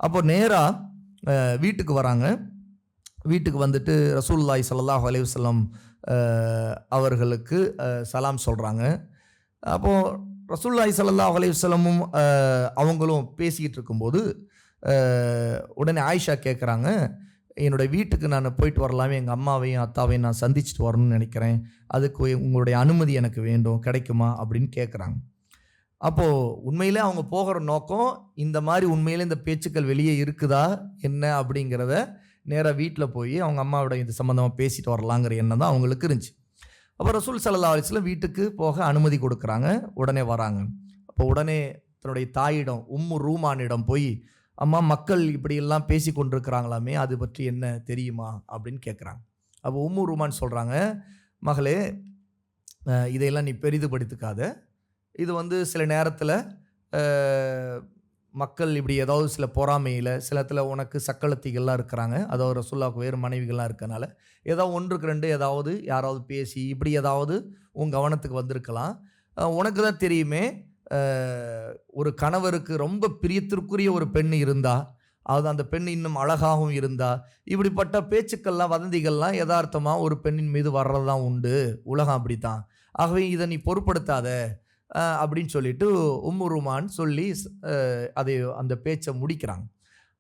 அப்போ நேராக வீட்டுக்கு வராங்க. வீட்டுக்கு வந்துட்டு ரசூலுல்லாஹி ஸல்லல்லாஹு அலைஹி வஸல்லம் அவர்களுக்கு சலாம் சொல்கிறாங்க. அப்போது ரசூலுல்லாஹி ஸல்லல்லாஹு அலைஹி வஸல்லமும் அவங்களும் பேசிக்கிட்டு இருக்கும்போது உடனே ஆயிஷா கேட்குறாங்க, என்னுடைய வீட்டுக்கு நான் போயிட்டு வரலாமே, எங்கள் அம்மாவையும் அத்தாவையும் நான் சந்திச்சுட்டு வரணும்னு நினைக்கிறேன், அதுக்கு உங்களுடைய அனுமதி எனக்கு வேண்டும், கிடைக்குமா அப்படின்னு கேட்குறாங்க. அப்போது உண்மையிலே அவங்க போகிற நோக்கம் இந்த மாதிரி உண்மையிலே இந்த பேச்சுக்கள் வெளியே இருக்குதா என்ன அப்படிங்கிறத நேராக வீட்டில் போய் அவங்க அம்மாவோட இது சம்மந்தமாக பேசிட்டு வரலாங்கிற எண்ணம் தான் அவங்களுக்கு இருந்துச்சு. அப்போ ரசூல் ஸல்லல்லாஹு அலைஹி வஸல்லம் வீட்டுக்கு போக அனுமதி கொடுக்குறாங்க. உடனே வராங்க. அப்போ உடனே தன்னுடைய தாயிடம் உம்மு ரூமானிடம் போய், அம்மா மக்கள் இப்படியெல்லாம் பேசி கொண்டிருக்கிறாங்களாமே, அது பற்றி என்ன தெரியுமா அப்படின்னு கேட்குறாங்க. அப்போ உம்மு ரூமான் சொல்கிறாங்க, மகளே இதையெல்லாம் நீ பெரிதுபடுத்திக்காத, இது சில நேரத்தில் மக்கள் இப்படி ஏதாவது சில பொறாமையில், சில இடத்துல உனக்கு சக்களத்திகள்லாம் இருக்கிறாங்க, அதாவது ரசூலுல்லாஹ்வுக்கு வேறு மனைவிகள்லாம் இருக்கனால ஏதாவது ஒன்றுக்கு ரெண்டு ஏதாவது யாராவது பேசி இப்படி ஏதாவது உன் கவனத்துக்கு வந்திருக்கலாம். உனக்கு தான் தெரியுமே, ஒரு கணவருக்கு ரொம்ப பிரியத்திற்குரிய ஒரு பெண் இருந்தா, அது அந்த பெண் இன்னும் அழகாகவும் இருந்தா, இப்படிப்பட்ட பேச்சுக்கள்லாம் வதந்திகள்லாம் யதார்த்தமாக ஒரு பெண்ணின் மீது வர்றது தான் உண்டு, உலகம் அப்படித்தான், ஆகவே இதை நீ பொருட்படுத்தாத அப்படின்னு சொல்லிட்டு உம்மு ரூமான் சொல்லி அந்த பேச்சை முடிக்கிறாங்க.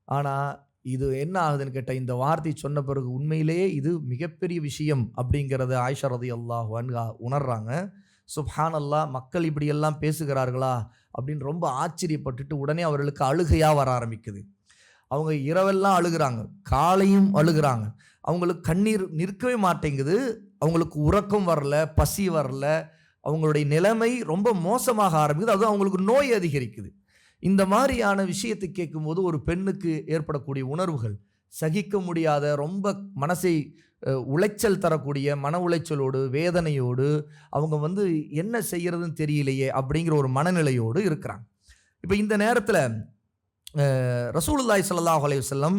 ஆனால் இது என்ன ஆகுதுன்னு கேட்டால், இந்த வார்த்தை சொன்ன பிறகு உண்மையிலேயே இது மிகப்பெரிய விஷயம் அப்படிங்கிறத ஆயிஷா ரலியல்லாஹு அன்ஹா உணர்றாங்க. சுப்ஹானல்லாஹ், மக்கள் இப்படியெல்லாம் பேசுகிறார்களா அப்படின்னு ரொம்ப ஆச்சரியப்பட்டுட்டு உடனே அவர்களுக்கு அழுகையாக வர ஆரம்பிக்குது. அவங்க இரவெல்லாம் அழுகிறாங்க, காலையும் அழுகிறாங்க. அவங்களுக்கு கண்ணீர் நிற்கவே மாட்டேங்குது, அவங்களுக்கு உறக்கம் வரல, பசி வரல, அவங்களுடைய நிலைமை ரொம்ப மோசமாக ஆரம்பிக்குது. அதுவும் அவங்களுக்கு நோய் அதிகரிக்குது. இந்த மாதிரியான விஷயத்தை கேட்கும்போது ஒரு பெண்ணுக்கு ஏற்படக்கூடிய உணர்வுகள் சகிக்க முடியாத, ரொம்ப மனசை உளைச்சல் தரக்கூடிய மன உளைச்சலோடு வேதனையோடு அவங்க என்ன செய்யறதுன்னு தெரியலையே அப்படிங்கிற ஒரு மனநிலையோடு இருக்கிறாங்க. இப்போ இந்த நேரத்தில் ரசூலுல்லாஹி ஸல்லல்லாஹு அலைஹி வஸல்லம்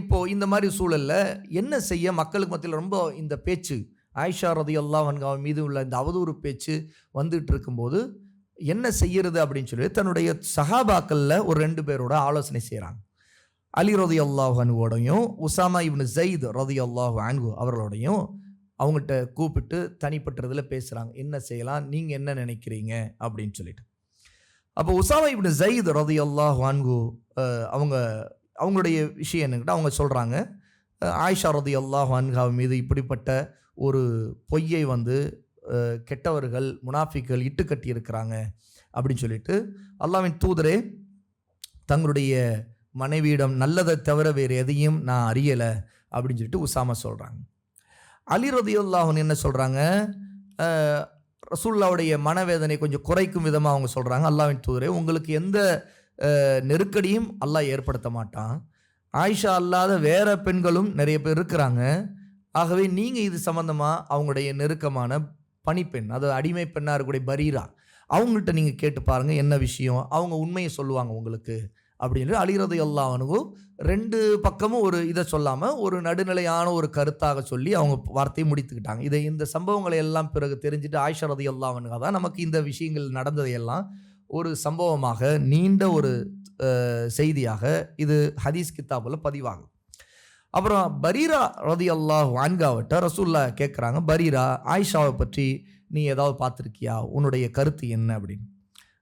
இப்போ இந்த மாதிரி சூழலில் என்ன செய்ய, மக்களுக்கு மத்தியில் ரொம்ப இந்த பேச்சு ஆயிஷா ரலியல்லாஹு அன்ஹா மீது உள்ள இந்த அவதூறு பேச்சு வந்துட்டு இருக்கும்போது என்ன செய்யறது அப்படின்னு சொல்லி தன்னுடைய சஹாபாக்களில் ஒரு 2 பேரோட ஆலோசனை செய்கிறாங்க. அலி ரலியல்லாஹு அன்ஹுவோடையும் உசாமா இப்னு ஸைத் ரலியல்லாஹு அன்ஹு அவர்களோடையும் அவங்ககிட்ட கூப்பிட்டு தனிப்பட்டதில் பேசுகிறாங்க. என்ன செய்யலாம், நீங்கள் என்ன நினைக்கிறீங்க அப்படின்னு சொல்லிட்டு. அப்போ உசாமா இப்னு ஸைத் ரலியல்லாஹு அன்ஹு அவங்களுடைய விஷயம் என்னக்கிட்ட அவங்க சொல்கிறாங்க, ஆயிஷா ரலியல்லாஹு அன்ஹா மீது இப்படிப்பட்ட ஒரு பொய்யை கெட்டவர்கள் முனாஃபிக்கள் இட்டுக்கட்டி இருக்கிறாங்க அப்படின்னு சொல்லிட்டு, அல்லாஹ்வின் தூதரே, தங்களுடைய மனைவியிடம் நல்லதை தவிர வேறு எதையும் நான் அறியலை அப்படின்னு சொல்லிட்டு உசாமா சொல்கிறாங்க. அலி ரலியல்லாஹு அன்ஹு என்ன சொல்கிறாங்க, ரசூலுல்லாவுடைய மனவேதனை கொஞ்சம் குறைக்கும் விதமாக அவங்க சொல்கிறாங்க, அல்லாஹ்வின் தூதரே, உங்களுக்கு எந்த நெருக்கடியும் அல்லாஹ் ஏற்படுத்த மாட்டான். ஆயிஷா அல்லாத வேற பெண்களும் நிறைய பேர் இருக்கிறாங்க. ஆகவே நீங்கள் இது சம்மந்தமாக அவங்களுடைய நெருக்கமான பணிப்பெண், அது அடிமை பெண்ணாக இருக்கக்கூடிய பரீரா, அவங்கள்ட்ட நீங்கள் கேட்டு பாருங்கள் என்ன விஷயம், அவங்க உண்மையை சொல்லுவாங்க உங்களுக்கு அப்படின்னு அலி ரலியல்லாஹு அன்ஹு ரெண்டு பக்கமும் ஒரு இதை சொல்லாமல் ஒரு நடுநிலையான ஒரு கருத்தாக சொல்லி அவங்க வார்த்தையை முடித்துக்கிட்டாங்க. இந்த சம்பவங்களை எல்லாம் பிறகு தெரிஞ்சுட்டு ஆயிஷா ரலியல்லாஹு அன்ஹா தான் நமக்கு இந்த விஷயங்கள் நடந்ததையெல்லாம் ஒரு சம்பவமாக நீண்ட ஒரு செய்தியாக இது ஹதீஸ் கித்தாபில் பதிவாகும். அப்புறம் பரீரா ரலியல்லாஹு அன்ஹாவிட்ட ரசூலுல்லாஹ் கேட்குறாங்க, பரீரா, ஆயிஷாவை பற்றி நீ ஏதாவது பார்த்துருக்கியா, உன்னுடைய கருத்து என்ன அப்படின்னு.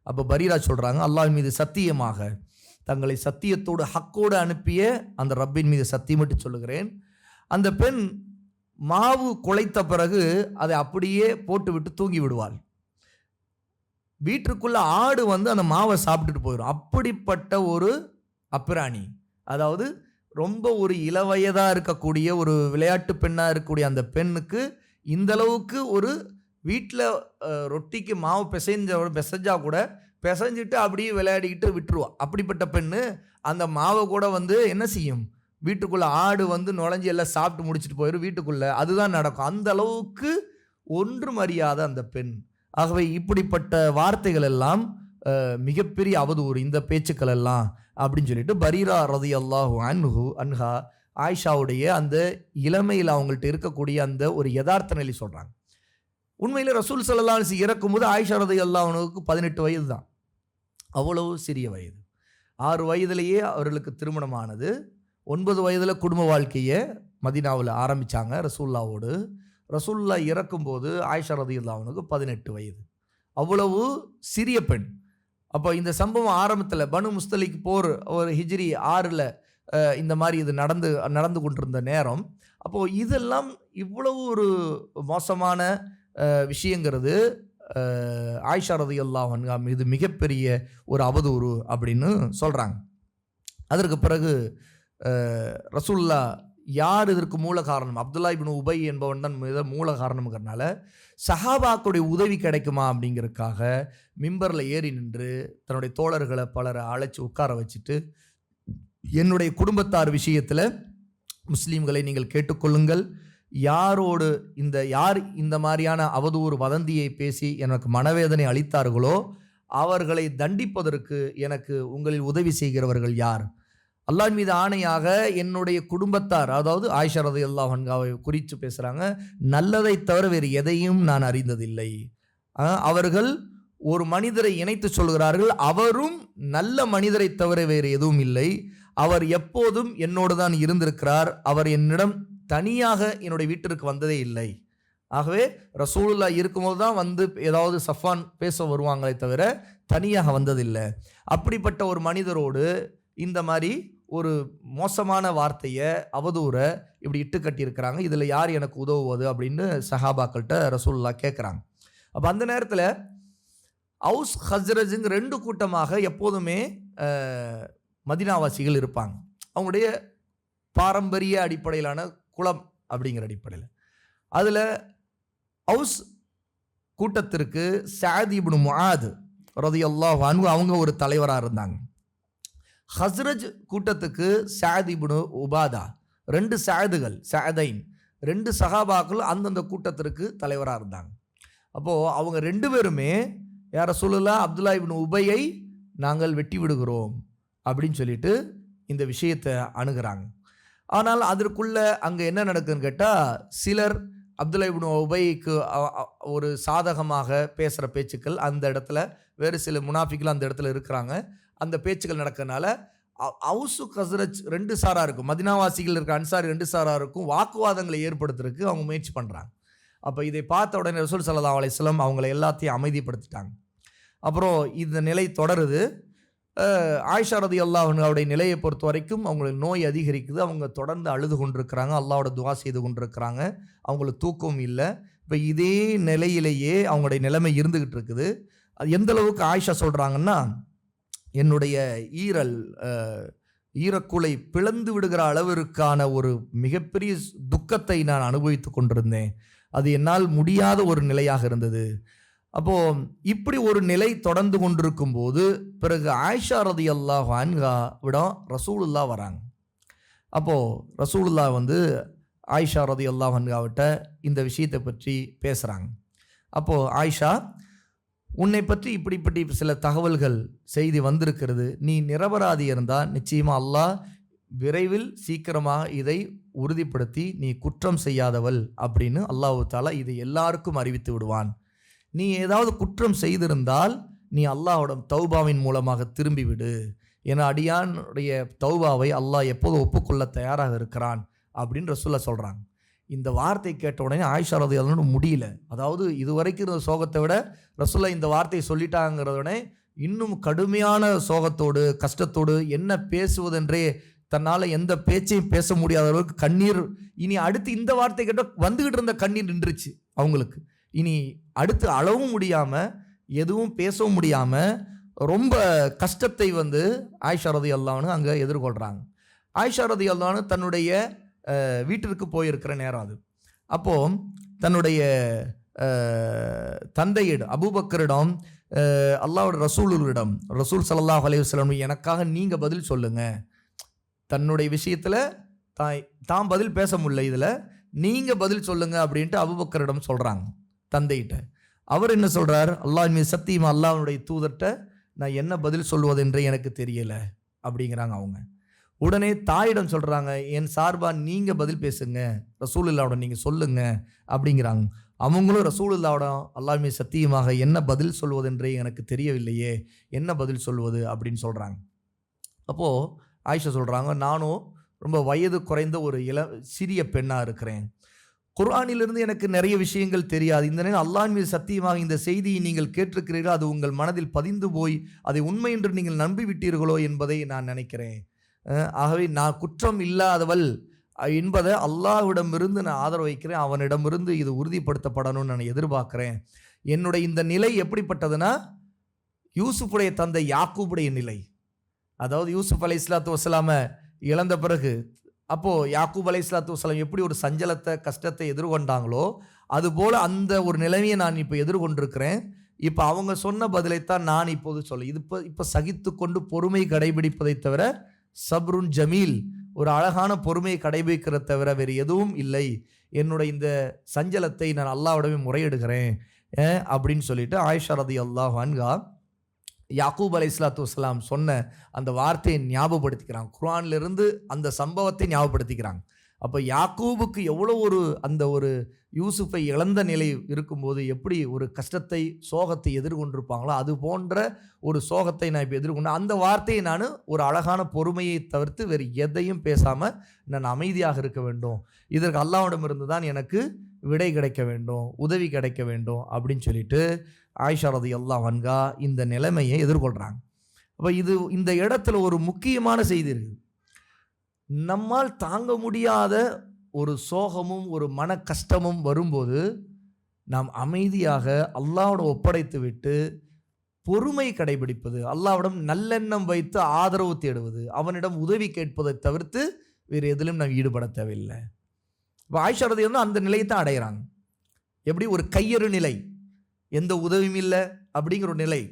அப்போ பரீரா சொல்கிறாங்க, அல்லாஹ்வின் மீது சத்தியமாக, தங்களை சத்தியத்தோடு ஹக்கோடு அனுப்பிய அந்த ரப்பின் மீது சத்தியமிட்டு சொல்லுகிறேன், அந்த பெண் மாவு குலைத்த பிறகு அதை அப்படியே போட்டுவிட்டு தூங்கி விடுவாள். வீட்டுக்குள்ள ஆடு வந்து அந்த மாவை சாப்பிட்டுட்டு போயிடும். அப்படிப்பட்ட ஒரு அப்பிராணி, அதாவது ரொம்ப ஒரு இளவயதாக இருக்கக்கூடிய ஒரு விளையாட்டு பெண்ணாக இருக்கக்கூடிய அந்த பெண்ணுக்கு இந்த அளவுக்கு ஒரு வீட்டில் ரொட்டிக்கு மாவு பிசைஞ்சா கூட பிசைஞ்சிட்டு அப்படியே விளையாடிக்கிட்டு விட்டுருவா. அப்படிப்பட்ட பெண்ணு அந்த மாவை கூட வந்து என்ன செய்யும், வீட்டுக்குள்ளே ஆடு வந்து நுழைஞ்சி எல்லாம் சாப்பிட்டு முடிச்சுட்டு போயிடும் வீட்டுக்குள்ளே. அதுதான் நடக்கும். அந்த அளவுக்கு ஒன்றும் அறியாத அந்த பெண். ஆகவே இப்படிப்பட்ட வார்த்தைகள் எல்லாம் மிகப்பெரிய அவதூறு, இந்த பேச்சுக்கள் எல்லாம் அப்படின்னு சொல்லிட்டு பரீரா ரலியல்லாஹு அன்ஹா ஆயிஷாவுடைய அந்த இளமையில் அவங்கள்ட்ட இருக்கக்கூடிய அந்த ஒரு யதார்த்த நிலை சொல்கிறாங்க. உண்மையில் ரசூல் ஸல்லல்லாஹு அலைஹி வஸல்லம் இறக்கும்போது ஆயிஷா ரலியல்லாஹு அன்ஹாவுக்கு 18 வயது தான், அவ்வளவு சிறிய வயது. 6 வயதிலேயே அவர்களுக்கு திருமணமானது. 9 வயதில் குடும்ப வாழ்க்கையை மதீனாவில் ஆரம்பித்தாங்க ரசூலுல்லாவோடு. ரசூலுல்லாஹ் இறக்கும்போது ஆயிஷா ரலியல்லாஹு அன்ஹாவுக்கு 18 வயது, அவ்வளவு சிறிய பெண். அப்போ இந்த சம்பவம் ஆரம்பத்தில் பனு முஸ்தலிக் போர் ஒரு ஹிஜ்ரி 6 இந்த மாதிரி இது நடந்து கொண்டிருந்த நேரம். அப்போது இதெல்லாம் இவ்வளவு ஒரு மோசமான விஷயங்கிறது ஆயிஷா ரலியல்லாஹு அன்ஹா மீது மிகப்பெரிய ஒரு அவதூறு அப்படின்னு சொல்கிறாங்க. அதற்கு பிறகு ரசூலுல்லாஹ் யார் இதற்கு மூல காரணம், அப்துல்லா இப்னு உபை என்பவன் தான் மூல காரணம்ங்கிறனால சஹாபாக்களுடைய உதவி கிடைக்குமா அப்படிங்கிறதுக்காக மிம்பரில் ஏறி நின்று தன்னுடைய தோழர்களை பலரை அழைச்சி உட்கார வச்சுட்டு, என்னுடைய குடும்பத்தார் விஷயத்தில் முஸ்லீம்களை நீங்கள் கேட்டுக்கொள்ளுங்கள், யார் இந்த மாதிரியான அவதூறு வதந்தியை பேசி எனக்கு மனவேதனை அளித்தார்களோ அவர்களை தண்டிப்பதற்கு எனக்கு உங்களில் உதவி செய்கிறவர்கள் யார்? அல்லாஹ்வின் மீது ஆணையாக என்னுடைய குடும்பத்தார், அதாவது ஆயிஷா ரலியல்லாஹு அன்ஹாவை குறித்து பேசுகிறாங்க, நல்லதை தவிர வேறு எதையும் நான் அறிந்ததில்லை. அவர்கள் ஒரு மனிதரை இணைத்து சொல்கிறார்கள், அவரும் நல்ல மனிதரை தவிர வேறு எதுவும் இல்லை, அவர் எப்போதும் என்னோடு தான் இருந்திருக்கிறார், அவர் என்னிடம் தனியாக என்னுடைய வீட்டிற்கு வந்ததே இல்லை. ஆகவே ரசூலுல்லாஹ் இருக்கும்போது தான் வந்து ஏதாவது சஃபான் பேச வருவாங்களே தவிர தனியாக வந்ததில்லை. அப்படிப்பட்ட ஒரு மனிதரோடு இந்த மாதிரி ஒரு மோசமான வார்த்தையை அவதூறை இப்படி இட்டு கட்டியிருக்கிறாங்க, இதில் யார் எனக்கு உதவுவது அப்படின்னு சஹாபாக்கள்கிட்ட ரசூலுல்லாஹ் கேட்குறாங்க. அப்போ அந்த நேரத்தில் அவுஸ் ஹஸ்ரஜுங்க 2 கூட்டமாக எப்போதுமே மதீனாவாசிகள் இருப்பாங்க. அவங்களுடைய பாரம்பரிய அடிப்படையிலான குலம் அப்படிங்கிற அடிப்படையில். அதில் அவுஸ் கூட்டத்திற்கு சஅத் இப்னு முஆத் ரலியல்லாஹு அன்ஹு அவங்க ஒரு தலைவராக இருந்தாங்க. ஹஸ்ரஜ் கூட்டத்துக்கு சஅத் இப்னு உபாதா, 2 சஅதுகள், சஅதைன் 2 சஹாபாக்கள் அந்தந்த கூட்டத்திற்கு தலைவராக இருந்தாங்க. அப்போது அவங்க 2 பேருமே யா ரசூலுல்லாஹ், அப்துல்லா இப்னு உபையை நாங்கள் வெட்டி விடுகிறோம் அப்படின்னு சொல்லிட்டு இந்த விஷயத்தை அணுகிறாங்க. ஆனால் அதற்குள்ள அங்கே என்ன நடக்குதுன்னு கேட்டால், சிலர் அப்துல்லா இப்னு உபைக்கு ஒரு சாதகமாக பேசுகிற பேச்சுக்கள் அந்த இடத்துல, வேறு சில முனாஃபிக்கள் அந்த இடத்துல இருக்கிறாங்க. அந்த பேச்சுக்கள் நடக்கிறதுனால அவுசு கஸ்ரஜ் 2 சாரா இருக்கும், மதீனாவாசிகள் இருக்க அன்சாரி 2 சாரா இருக்கும், வாக்குவாதங்களை ஏற்படுத்துறதுக்கு அவங்க முயற்சி பண்ணுறாங்க. அப்போ இதை பார்த்த உடனே ரசூல் ஸல்லல்லாஹு அலைஹி வஸல்லம் அவங்கள எல்லாத்தையும் அமைதிப்படுத்திட்டாங்க. அப்புறம் இந்த நிலை தொடருது. ஆயிஷா ரலியல்லாஹு அன்ஹாவுடைய நிலையை பொறுத்த வரைக்கும் அவங்களுக்கு நோய் அதிகரிக்குது. அவங்க தொடர்ந்து அழுது கொண்டிருக்கிறாங்க, அல்லாஹ்வோட துஆ செய்து கொண்டிருக்கிறாங்க, அவங்களுக்கு தூக்கம் இல்லை. இப்போ இதே நிலையிலேயே அவங்களுடைய நிலைமை இருந்துக்கிட்டு இருக்குது. அது எந்த அளவுக்கு ஆயிஷா சொல்கிறாங்கன்னா, என்னுடைய ஈரக்குலை பிளந்து விடுகிற அளவிற்கான ஒரு மிகப்பெரிய துக்கத்தை நான் அனுபவித்து கொண்டிருந்தேன். அது என்னால் முடியாத ஒரு நிலையாக இருந்தது. அப்போ இப்படி ஒரு நிலை தொடர்ந்து கொண்டிருக்கும் போது பிறகு ஆயிஷா ரலியல்லாஹு அன்ஹா விடம் ரசூலுல்லாஹ் வராங்க. அப்போ ரசூலுல்லாஹ் வந்து ஆயிஷா ரலியல்லாஹு அன்ஹாவிட்ட இந்த விஷயத்தை பற்றி பேசுகிறாங்க. அப்போ ஆயிஷா, உன்னை பற்றி இப்படி சில தகவல்கள் செய்தி வந்திருக்கிறது, நீ நிரபராதி இருந்தால் நிச்சயமாக அல்லாஹ் விரைவில் சீக்கிரமாக இதை உறுதிப்படுத்தி நீ குற்றம் செய்யாதவள் அப்படின்னு அல்லாஹ் தஆலா இதை எல்லாருக்கும் அறிவித்து விடுவான். நீ ஏதாவது குற்றம் செய்திருந்தால் நீ அல்லாஹ்வோட தௌபாவின் மூலமாக திரும்பிவிடு, என அடியானுடைய தௌபாவை அல்லாஹ் எப்போது ஒப்புக்கொள்ள தயாராக இருக்கிறான் அப்படின்னு ரசூலுல்லாஹ் சொல்கிறாங்க. இந்த வார்த்தை கேட்ட உடனே ஆயிஷா ரலியல்லாஹு அன்ஹா முடியல. அதாவது இதுவரைக்கும் இருந்த சோகத்தை விட ரசூலுல்லாஹ் இந்த வார்த்தையை சொல்லிட்டாங்கிறதுனே இன்னும் கடுமையான சோகத்தோடு கஷ்டத்தோடு என்ன பேசுவதென்றே தன்னால் எந்த பேச்சையும் பேச முடியாத அளவுக்கு கண்ணீர், இனி அடுத்து இந்த வார்த்தை கேட்ட வந்துக்கிட்டு இருந்த கண்ணீர் நின்றுச்சு அவங்களுக்கு. இனி அடுத்து அளவும் முடியாமல் எதுவும் பேசவும் முடியாமல் ரொம்ப கஷ்டத்தை வந்து ஆயிஷா ரலியல்லாஹு அன்ஹா அங்கே எதிர்கொள்கிறாங்க. ஆயிஷா ரலியல்லாஹு அன்ஹா தன்னுடைய வீட்டிற்கு போயிருக்கிற நேரம் அது. அப்போது தன்னுடைய தந்தையிடம் அபூபக்கரிடம் அல்லாஹ்வுடைய ரசூல் ஸல்லல்லாஹு அலைஹி வஸல்லம் எனக்காக நீங்கள் பதில் சொல்லுங்கள், தன்னுடைய விஷயத்தில் தான் பதில் பேச முடியல, இதில் நீங்கள் பதில் சொல்லுங்கள் அப்படின்ட்டு அபூபக்கரிடம் சொல்கிறாங்க தந்தையிட்ட. அவர் என்ன சொல்கிறார், அல்லாஹ்வின் மீது சத்தியமா அல்லாஹ்வுடைய தூதர்கிட்ட நான் என்ன பதில் சொல்வதென்று எனக்கு தெரியலை அப்படிங்கிறாங்க அவங்க. உடனே தாயிடம் சொல்கிறாங்க, என் சார்பாக நீங்கள் பதில் பேசுங்க, ரசூலுல்லாஹ்வோட நீங்கள் சொல்லுங்க அப்படிங்கிறாங்க. அவங்களும் ரசூலுல்லாஹ்வோட அல்லாஹ் மீது சத்தியமாக என்ன பதில் சொல்வதென்றே எனக்கு தெரியவில்லையே, என்ன பதில் சொல்வது அப்படின்னு சொல்கிறாங்க. அப்போது ஆயிஷா சொல்கிறாங்க, நானும் ரொம்ப வயது குறைந்த ஒரு சிறிய பெண்ணாக இருக்கிறேன், குர்ஆனிலிருந்து எனக்கு நிறைய விஷயங்கள் தெரியாது, இந்த நேரம் அல்லாஹ்வின் மீது சத்தியமாக இந்த செய்தியை நீங்கள் கேட்டிருக்கிறீர்கள், அது உங்கள் மனதில் பதிந்து போய் அதை உண்மை என்று நீங்கள் நம்பிவிட்டீர்களோ என்பதை நான் நினைக்கிறேன். ஆகவே நான் குற்றம் இல்லாதவள் என்பதை அல்லாஹ்விடமிருந்து நான் ஆதரவு வைக்கிறேன், அவனிடமிருந்து இது உறுதிப்படுத்தப்படணும்னு நான் எதிர்பார்க்குறேன். என்னுடைய இந்த நிலை எப்படிப்பட்டதுன்னா யூசுஃபுடைய தந்தை யாக்கூபுடைய நிலை. அதாவது யூசுஃப் அலைஹிஸ்ஸலாத்து வஸ்ஸலாமை இழந்த பிறகு அப்போது யாக்கூப் அலைஹிஸ்ஸலாத்து வஸ்ஸலாம் எப்படி ஒரு சஞ்சலத்தை கஷ்டத்தை எதிர்கொண்டாங்களோ அதுபோல் அந்த ஒரு நிலைமையை நான் இப்போ எதிர்கொண்டிருக்கிறேன். இப்போ அவங்க சொன்ன பதிலைத்தான் நான் இப்போது சொல்ல, இது இப்போ சகித்து கொண்டு பொறுமை கடைபிடிப்பதை தவிர, சப்ருன் ஜமீல், ஒரு அழகான பொறுமையை கடைபிடிக்கிறத தவிர வேறு எதுவும் இல்லை, என்னுடைய இந்த சஞ்சலத்தை நான் அல்லாஹ்விடமே முறையிடுகிறேன் அப்படின்னு சொல்லிட்டு ஆயிஷா ரலியல்லாஹு அன்ஹா யாக்கூப் அலைஹிஸ்ஸலாத்து வஸ்ஸலாம் சொன்ன அந்த வார்த்தையை ஞாபகப்படுத்திக்கிறாங்க. குர்ஆனிலிருந்து அந்த சம்பவத்தை ஞாபகப்படுத்திக்கிறாங்க. அப்போ யாக்கூபுக்கு எவ்வளோ அந்த ஒரு யூசுஃபை இழந்த நிலை இருக்கும்போது எப்படி ஒரு கஷ்டத்தை சோகத்தை எதிர்கொண்டிருப்பாங்களோ அது போன்ற ஒரு சோகத்தை நான் இப்போ எதிர்கொண்டேன். அந்த வார்த்தையை நான் ஒரு அழகான பொறுமையை தவிர்த்து வேறு எதையும் பேசாமல் நான் அமைதியாக இருக்க வேண்டும், இதற்கு அல்லாஹ்விடமிருந்து தான் எனக்கு விடை கிடைக்க வேண்டும், உதவி கிடைக்க வேண்டும் அப்படின்னு சொல்லிட்டு ஆயிஷா ரலியல்லாஹு அன்ஹா இந்த நிலைமையை எதிர்கொள்கிறாங்க. அப்போ இந்த இடத்துல ஒரு முக்கியமான செய்தி இருக்குது. நம்மால் தாங்க முடியாத ஒரு சோகமும் ஒரு மன கஷ்டமும் வரும்போது நாம் அமைதியாக அல்லாஹ்வோட ஒப்படைத்து விட்டு பொறுமை கடைபிடிப்பது, அல்லாஹ்விடம் நல்லெண்ணம் வைத்து ஆதரவு தேடுவது, அவனிடம் உதவி கேட்பதை தவிர்த்து வேறு எதிலும் நாம் ஈடுபட தேவையில்லை. இப்போ ஆயிஷா ரலியல்லாஹு அந்த நிலையை தான் அடைகிறாங்க. எப்படி ஒரு கையறு நிலை, எந்த உதவியும் இல்லை அப்படிங்கிற ஒரு நிலை.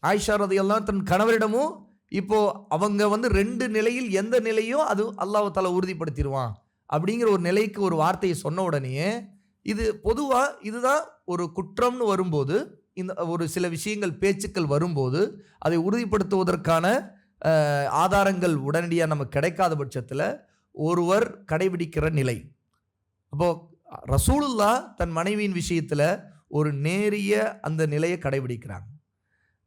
ஆயிஷா ரலியல்லாஹு தன் கணவரிடமும் இப்போ அவங்க ரெண்டு நிலையில் எந்த நிலையோ அது அல்லாஹ் தஆலா உறுதிப்படுத்திடுவான் அப்படிங்கிற ஒரு நிலைக்கு ஒரு வார்த்தையை சொன்ன உடனே, இது பொதுவாக இதுதான் ஒரு குற்றம்னு வரும்போது, இந்த ஒரு சில விஷயங்கள் பேச்சுக்கள் வரும்போது அதை உறுதிப்படுத்துவதற்கான ஆதாரங்கள் உடனடியாக நமக்கு கிடைக்காத பட்சத்தில் ஒருவர் கடைபிடிக்கிற நிலை. அப்போது ரசூலுல்லாஹ் தன் மனைவியின் விஷயத்தில் ஒரு நேரிய அந்த நிலையை கடைபிடிக்கிறாங்க.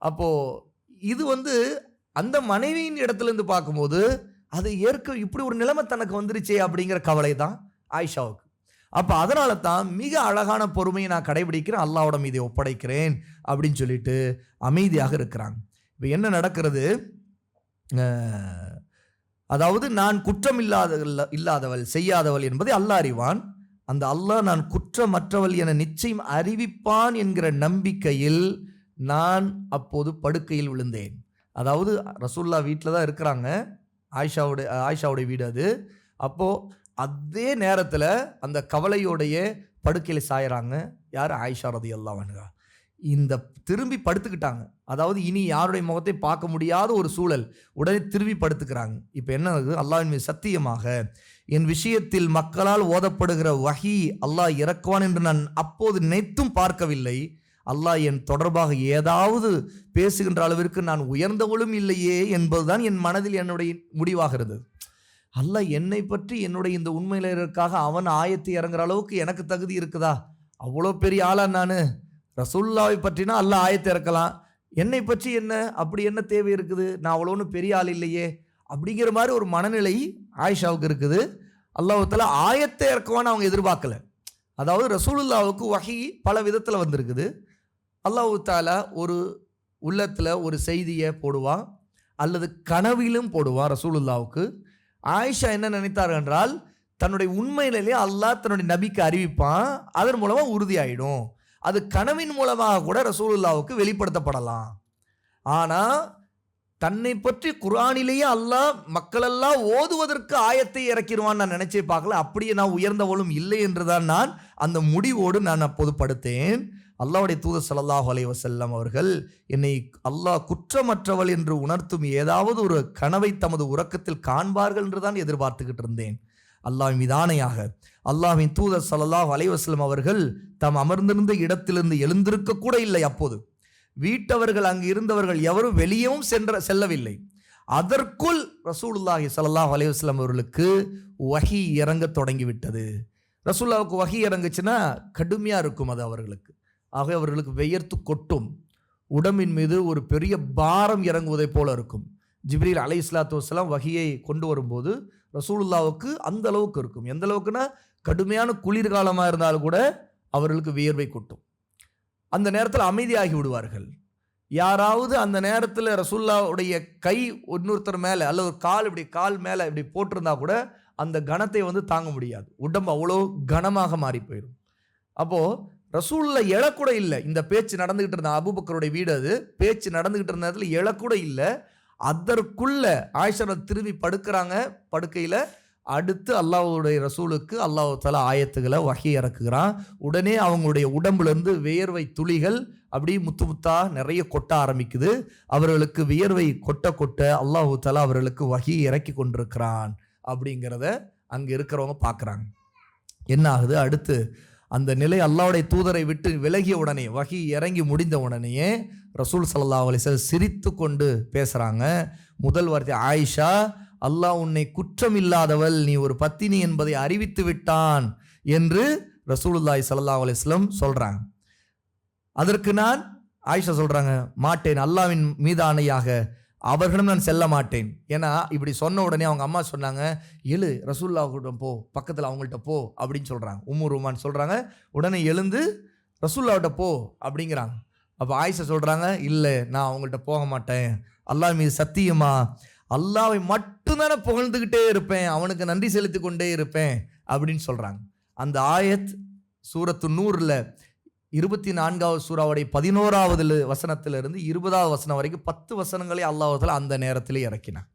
அப்போது இது அந்த மனைவியின் இடத்துலேருந்து பார்க்கும்போது அது இப்படி ஒரு நிலைமை தனக்கு வந்துருச்சே அப்படிங்கிற கவலை தான் ஆயிஷாவுக்கு. அப்போ அதனால தான் மிக அழகான பொறுமையை நான் கடைபிடிக்கிறேன், அல்லாஹ்விடம் இதை ஒப்படைக்கிறேன் அப்படின்னு சொல்லிட்டு அமைதியாக இருக்கிறாங்க. இப்போ என்ன நடக்கிறது, அதாவது நான் குற்றம் இல்லாதவள் செய்யாதவள் என்பதை அல்லாஹ் அறிவான், அந்த அல்லாஹ் நான் குற்றமற்றவள் என நிச்சயம் அறிவிப்பான் என்கிற நம்பிக்கையில் நான் அப்போது படுக்கையில் விழுந்தேன். அதாவது ரசூலுல்லாஹ் வீட்டில் தான் இருக்கிறாங்க, ஆயிஷாவுடைய வீடு அது. அப்போது அதே நேரத்தில் அந்த கவலையோடைய படுக்கையில் சாயறாங்க. யார்? ஆயிஷா ரலியல்லாஹு அன்ஹா. இந்த திரும்பி படுத்துக்கிட்டாங்க. அதாவது இனி யாருடைய முகத்தை பார்க்க முடியாத ஒரு சூழல். உடனே திரும்பி படுத்துக்கிறாங்க. இப்போ என்ன ஆகுது? அல்லாஹ்வின் மீது சத்தியமாக என் விஷயத்தில் மக்களால் ஓதப்படுகிற வஹி அல்லாஹ் இறக்குவான் என்று நான் அப்போது நினைத்தும் பார்க்கவில்லை. அல்லாஹ் என் தொடர்பாக ஏதாவது பேசுகின்ற அளவிற்கு நான் உயர்ந்தவளும் இல்லையே என்பதுதான் என் மனதில் என்னுடைய முடிவாக இருந்தது. அல்லாஹ் என்னை பற்றி என்னுடைய இந்த உண்மையிலருக்காக அவன் ஆயத்தை இறங்குற அளவுக்கு எனக்கு தகுதி இருக்குதா? அவ்வளோ பெரிய ஆளா நான்? ரசூலுல்லாவை பற்றினா அல்லாஹ் ஆயத்தை இறக்கலாம், என்னை பற்றி என்ன? அப்படி என்ன தேவை இருக்குது? நான் அவ்வளோன்னு பெரிய ஆள் இல்லையே அப்படிங்கிற மாதிரி ஒரு மனநிலை ஆயிஷாவுக்கு இருக்குது. அல்லாஹ் தஆலா ஆயத்தை இறக்குவான்னு அவங்க எதிர்பார்க்கல. அதாவது ரசூலுல்லாவுக்கு வஹி பல விதத்தில் வந்திருக்குது. அல்லாஹ் தஆலா ஒரு உள்ளத்தில் ஒரு செய்தியை போடுவான், அல்லது கனவிலும் போடுவான் ரசூலுல்லாவுக்கு. ஆயிஷா என்ன நினைத்தார் என்றால், தன்னுடைய உண்மையிலேயே அல்லாஹ் தன்னுடைய நபிக்கு அறிவிப்பான், அதன் மூலமாக உறுதியாயிடும். அது கனவின் மூலமாக கூட ரசூலுல்லாவுக்கு வெளிப்படுத்தப்படலாம். ஆனால் தன்னை பற்றி குர்ஆனிலேயே அல்லாஹ் மக்களெல்லாம் ஓதுவதற்கு ஆயத்தை இறக்கிடுவான்னு நான் நினைச்சே பார்க்கல. அப்படியே நான் உயர்ந்தவளும் இல்லை என்றுதான் நான் அந்த முடிவோடு நான் அப்போது படுத்தேன். அல்லாஹ்வுடைய தூதர் ஸல்லல்லாஹு அலைஹி வஸல்லம் அவர்கள் என்னை அல்லாஹ் குற்றமற்றவள் என்று உணர்த்தும் ஏதாவது ஒரு கனவை தமது உறக்கத்தில் காண்பார்கள் என்றுதான் எதிர்பார்த்துக்கிட்டு இருந்தேன். அல்லாஹ்வின் மீதானையாக அல்லாஹ்வின் தூதர் ஸல்லல்லாஹு அலைஹி வஸல்லம் அவர்கள் தாம் அமர்ந்திருந்த இடத்திலிருந்து எழுந்திருக்க கூட இல்லை. அப்போது வீட்டவர்கள், அங்கு இருந்தவர்கள் எவரும் வெளியவும் செல்லவில்லை. அதற்குள் ரசூலுல்லாஹி ஸல்லல்லாஹு அலைஹி வஸல்லம் அவர்களுக்கு வஹி இறங்க தொடங்கிவிட்டது. ரசூலுல்லாவுக்கு வஹி இறங்குச்சுன்னா கடுமையாக இருக்கும் அது அவர்களுக்கு. ஆகவே அவர்களுக்கு வியர்த்து கொட்டும். உடம்பின் மீது ஒரு பெரிய பாரம் இறங்குவதை போல இருக்கும். ஜிப்ரீல் அலைஹிஸ்ஸலாத்து வஸ்ஸலாம் வஹியை கொண்டு வரும்போது ரசூலுல்லாவுக்கு அந்த அளவுக்கு இருக்கும். எந்த அளவுக்குன்னா, கடுமையான குளிர்காலமாக இருந்தாலும் கூட அவர்களுக்கு வியர்வை கொட்டும். அந்த நேரத்தில் அமைதியாகி விடுவார்கள். யாராவது அந்த நேரத்தில் ரசூலுல்லாவுடைய கை இன்னொருத்தர் மேலே அல்லது ஒரு கால் மேலே இப்படி போட்டிருந்தா கூட அந்த கணத்தை தாங்க முடியாது. உடம்பு அவ்வளோ கனமாக மாறி போயிடும். அப்போது ரசூலுல்லாஹ் எழக்கூட இல்லை. இந்த பேச்சு நடந்துகிட்டு இருந்த அபூபக்கருடைய வீடு, அது பேச்சு நடந்துகிட்டு இருந்த நேரத்தில் எழக்கூட இல்லை. அதற்குள்ள ஆயிஷா திரும்பி படுக்கிறாங்க. படுக்கையில் அடுத்து அல்லாஹ்வுடைய ரசூலுக்கு அல்லாஹ் தஆலா ஆயத்துக்களை வஹி இறக்குகிறான். உடனே அவங்களுடைய உடம்புலேருந்து வியர்வை துளிகள் அப்படி முத்து முத்தா நிறைய கொட்ட ஆரம்பிக்குது. அவர்களுக்கு வியர்வை கொட்ட கொட்ட அல்லாஹ் தஆலா அவர்களுக்கு வஹி இறக்கி கொண்டிருக்கிறான் அப்படிங்கிறத அங்கே இருக்கிறவங்க பார்க்குறாங்க. என்ன ஆகுது? அடுத்து அந்த நிலை அல்லாஹ்வுடைய தூதரை விட்டு விலகிய உடனே, வஹி இறங்கி முடிந்த உடனேயே ரசூல் ஸல்லல்லாஹு அலைஹி வஸல்லம் சிரித்து கொண்டு பேசுகிறாங்க. முதல் வார்த்தை, ஆயிஷா, அல்லாஹ் உன்னை குற்றம் இல்லாதவள், நீ ஒரு பத்தினி என்பதை அறிவித்து விட்டான் என்று ரசூலுல்லாஹி ஸல்லல்லாஹு அலைஹி வஸல்லம் சொல்கிறாங்க. அதற்கு ஆயிஷா சொல்கிறாங்க, மாட்டேன், அல்லாஹ்வின் மீதானையாக அவர்களிடம் நான் செல்ல மாட்டேன். ஏன்னா இப்படி சொன்ன உடனே அவங்க அம்மா சொன்னாங்க, எழு ரசூலுல்லாஹ்விடம் போ, பக்கத்தில் அவங்கள்ட்ட போ அப்படின்னு சொல்கிறாங்க. உம்மு ரூமான் சொல்கிறாங்க, உடனே எழுந்து ரசூலுல்லாஹ்விட்ட போ அப்படிங்கிறாங்க. அப்போ ஆயிஷா சொல்கிறாங்க, இல்லை, நான் அவங்கள்ட்ட போக மாட்டேன், அல்லாஹ் மீது சத்தியமா அல்லாஹ்வை மட்டும்தானே புகழ்ந்துக்கிட்டே இருப்பேன், அவனுக்கு நன்றி செலுத்தி கொண்டே இருப்பேன் அப்படின்னு சொல்கிறாங்க. அந்த ஆயத் சூரத்து நூறில் 24வது சூறாவுடைய 11வது வசனத்திலிருந்து 20வது வசனம் வரைக்கும் 10 வசனங்களே அல்லாஹ் தஆலா அந்த நேரத்திலே இறக்கினான்.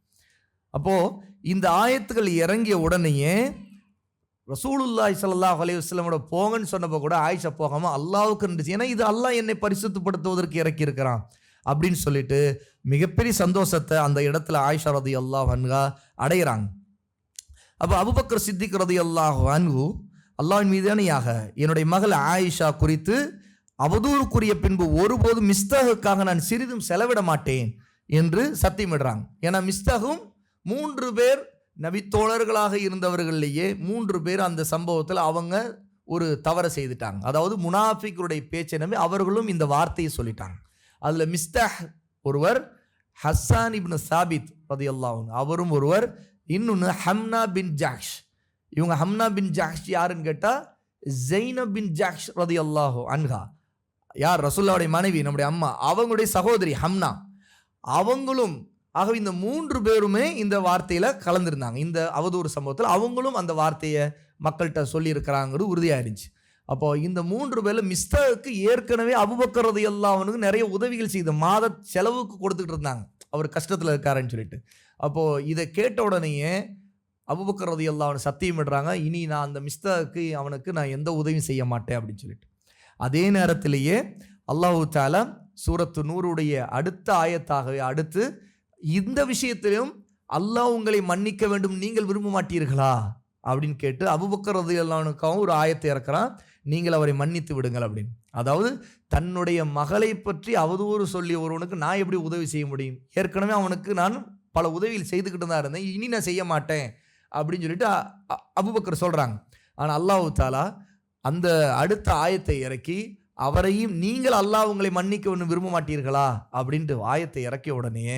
அப்போது இந்த ஆயத்துகள் இறங்கிய உடனேயே ரசூலுல்லாஹி ஸல்லல்லாஹு அலைஹி வஸல்லமோட போங்கன்னு சொன்னப்போ கூட ஆயிஷா போகாமல் அல்லாஹ்வுக்கு நன்றி, ஏன்னா இது அல்லாஹ் என்னை பரிசுத்தப்படுத்துவதற்கு இறக்கி இருக்கிறான் அப்படின்னு சொல்லிட்டு மிகப்பெரிய சந்தோஷத்தை அந்த இடத்துல ஆயிஷா ரலியல்லாஹு அன்ஹா அடைகிறாங்க. அப்போ அபூபக்கர் சித்திக் ரலியல்லாஹு அன்ஹு அல்லாஹ்வின் மீதானையாக என்னுடைய மகள் ஆயிஷா குறித்து அவதூறுக்குரிய பின்பு ஒருபோதும் மிஸ்தாகுக்காக நான் சிறிதும் செலவிட மாட்டேன் என்று சத்தியமிடுறாங்க. ஏன்னா மிஸ்தாகும் 3 பேர் நபித்தோழர்களாக இருந்தவர்களையே 3 பேர் அந்த சம்பவத்தில் அவங்க ஒரு தவறை செய்துட்டாங்க. அதாவது முனாஃபிக்குடைய பேச்சை நம்பி அவர்களும் இந்த வார்த்தையை சொல்லிட்டாங்க. அதில் மிஸ்தாஹ் ஒருவர், ஹஸ்ஸான் இப்னு சாபித் ரலியல்லாஹு அன்ஹு அவரும் ஒருவர், இன்னொன்று ஹம்னா பின் ஜஹ்ஷ். இவங்க ஹம்னா பின் ஜஹ்ஷ் யாருன்னு கேட்டால் ஸைனப் பின் ஜஹ்ஷ் ரலியல்லாஹு அன்ஹா, யார்? ரசூலுல்லாஹ்வுடைய மனைவி, நம்முடைய அம்மா, அவங்களுடைய சகோதரி ஹம்னா, அவங்களும். ஆகவே இந்த 3 பேருமே இந்த வார்த்தையில் கலந்துருந்தாங்க. இந்த அவதூறு சம்பவத்தில் அவங்களும் அந்த வார்த்தையை மக்கள்கிட்ட சொல்லியிருக்கிறாங்கிறது உறுதியாக இருந்துச்சு. அப்போது இந்த 3 பேரில் மிஸ்தாவுக்கு ஏற்கனவே அபூபக்கர் ரலியல்லாஹு அன்ஹு நிறைய உதவிகள் செய்து மாத செலவுக்கு கொடுத்துக்கிட்டு இருந்தாங்க, அவர் கஷ்டத்தில் இருக்காருன்னு சொல்லிட்டு. அப்போது இதை கேட்ட உடனேயே அபூபக்கர் ரலியல்லாஹு அன்ஹு சத்தியமிடுறாங்க, இனி நான் அந்த மிஸ்தாக்கு அவனுக்கு நான் எந்த உதவியும் செய்ய மாட்டேன் அப்படின்னு சொல்லிட்டு. அதே நேரத்திலேயே அல்லாஹு தஆலா சூரத்து நூருடைய அடுத்த ஆயத்தாகவே அடுத்து இந்த விஷயத்திலும் அல்லாஹ் உங்களை மன்னிக்க வேண்டும் நீங்கள் விரும்ப மாட்டீர்களா அப்படின்னு கேட்டு அபூபக்கர் ரலியல்லாஹு அன்ஹுக்காகவும் ஒரு ஆயத்தை இறக்குறான், நீங்கள் அவரை மன்னித்து விடுங்கள் அப்படின்னு. அதாவது தன்னுடைய மகளை பற்றி அவதூறு சொல்லிய ஒருவனுக்கு நான் எப்படி உதவி செய்ய முடியும்? ஏற்கனவே அவனுக்கு நான் பல உதவிகள் செய்துக்கிட்டு தான் இருந்தேன், இனி நான் செய்ய மாட்டேன் அப்படின்னு சொல்லிட்டு அபூபக்கர் சொல்றாங்க. ஆனால் அல்லாஹ் தஆலா அந்த அடுத்த ஆயத்தை இறக்கி அவரையும் நீங்கள் அல்லாஹ் உங்களை மன்னிக்க ஒன்று விரும்ப மாட்டீர்களா அப்படின்ட்டு ஆயத்தை இறக்கிய உடனே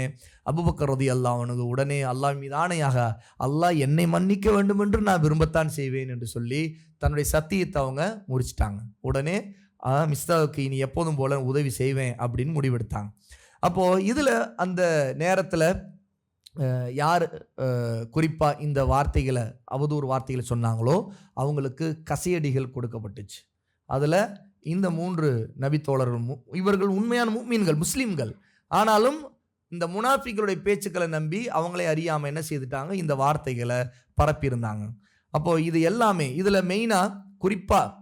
அபூபக்கர் ரலியல்லாஹு அன்ஹு உடனே அல்லாஹ் மீது ஆணையாக, அல்லாஹ் என்னை மன்னிக்க வேண்டும் என்று நான் விரும்பத்தான் செய்வேன் என்று சொல்லி தன்னுடைய சத்தியத்தை அவங்க முடிச்சிட்டாங்க. உடனே மிஸ்தாவுக்கு இனி எப்போதும் போல உதவி செய்வேன் அப்படின்னு முடிவெடுத்தாங்க. அப்போது இதில் அந்த நேரத்தில் யார் குறிப்பாக இந்த வார்த்தைகளை அவதூறு வார்த்தைகளை சொன்னாங்களோ அவங்களுக்கு கசையடிகள் கொடுக்கப்பட்டுச்சு. அதில் இந்த 3 நபித்தோழர்கள் இவர்கள் உண்மையான முஃமின்கள், முஸ்லீம்கள். ஆனாலும் இந்த முனாஃபிக்களுடைய பேச்சுக்களை நம்பி அவங்களே அறியாமல் என்ன செய்துட்டாங்க, இந்த வார்த்தைகளை பரப்பியிருந்தாங்க. அப்போது இது எல்லாமே இதில் மெயினாக குறிப்பாக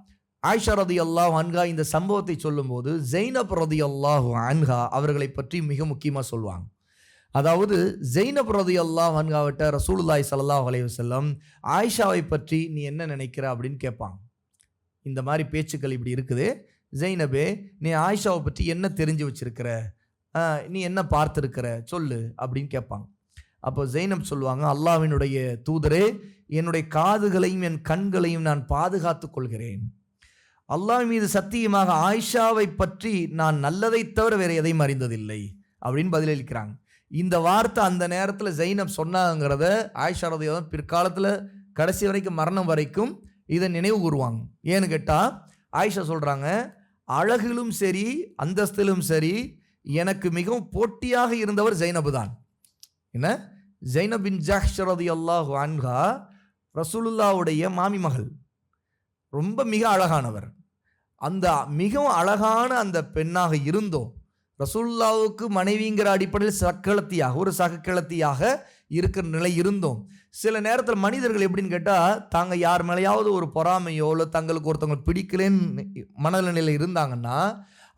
ஆயிஷா ரலியல்லாஹு அன்ஹா இந்த சம்பவத்தை சொல்லும்போது ஜைனப் ரலியல்லாஹு அன்ஹா அவர்களை பற்றி மிக முக்கியமாக சொல்லுவாங்க. அதாவது ஜைனப் ரலியல்லாஹு அன்ஹாவிட்ட ரசூலுல்லாஹி ஸல்லல்லாஹு அலைஹி வஸல்லம் ஆயிஷாவை பற்றி நீ என்ன நினைக்கிற அப்படின்னு கேட்பாங்க. இந்த மாதிரி பேச்சுக்கள் இப்படி இருக்குது, ஜைனபே நீ ஆயிஷாவை பற்றி என்ன தெரிஞ்சு வச்சிருக்கிற, நீ என்ன பார்த்துருக்கிற சொல்லு அப்படின்னு கேட்பாங்க. அப்போ ஜைனப் சொல்லுவாங்க, அல்லாஹ்வினுடைய தூதரே, என்னுடைய காதுகளையும் என் கண்களையும் நான் பாதுகாத்து கொள்கிறேன். அல்லாஹ் மீது சத்தியமாக ஆயிஷாவை பற்றி நான் நல்லதை தவிர வேறு எதையும் அறிந்ததில்லை அப்படின்னு பதிலளிக்கிறாங்க. இந்த வார்த்தை அந்த நேரத்தில் ஜைனப் சொன்னாங்கிறத ஆயிஷா ரலியல்லாஹு பிற்காலத்தில் கடைசி வரைக்கும் மரணம் வரைக்கும் இதை நினைவு கூறுவாங்க. ஏன்னு கேட்டால் ஆயிஷா சொல்கிறாங்க, அழகிலும் சரி அந்தஸ்திலும் சரி எனக்கு மிகவும் போட்டியாக இருந்தவர் ஜைனபு தான். என்ன, ஜைனப் பின் ஜஹ்ஷ் ரலியல்லாஹு அன்ஹா ரசூலுல்லாஹ்வுடைய மாமி மகள், ரொம்ப மிக அழகானவர். அந்த மிகவும் அழகான அந்த பெண்ணாக இருந்தோம் ரசூலுல்லாஹ்வுக்கு மனைவிங்கிற அடிப்படையில் சக்களத்தியாக ஒரு சகக்கிழத்தியாக இருக்கிற நிலை இருந்தோம். சில நேரத்தில் மனிதர்கள் எப்படின்னு கேட்டால் தாங்க யார் மேலேயாவது ஒரு பொறாமையோ இல்லை தங்களுக்கு ஒருத்தவங்க பிடிக்கலன்னு மனநிலையில் இருந்தாங்கன்னா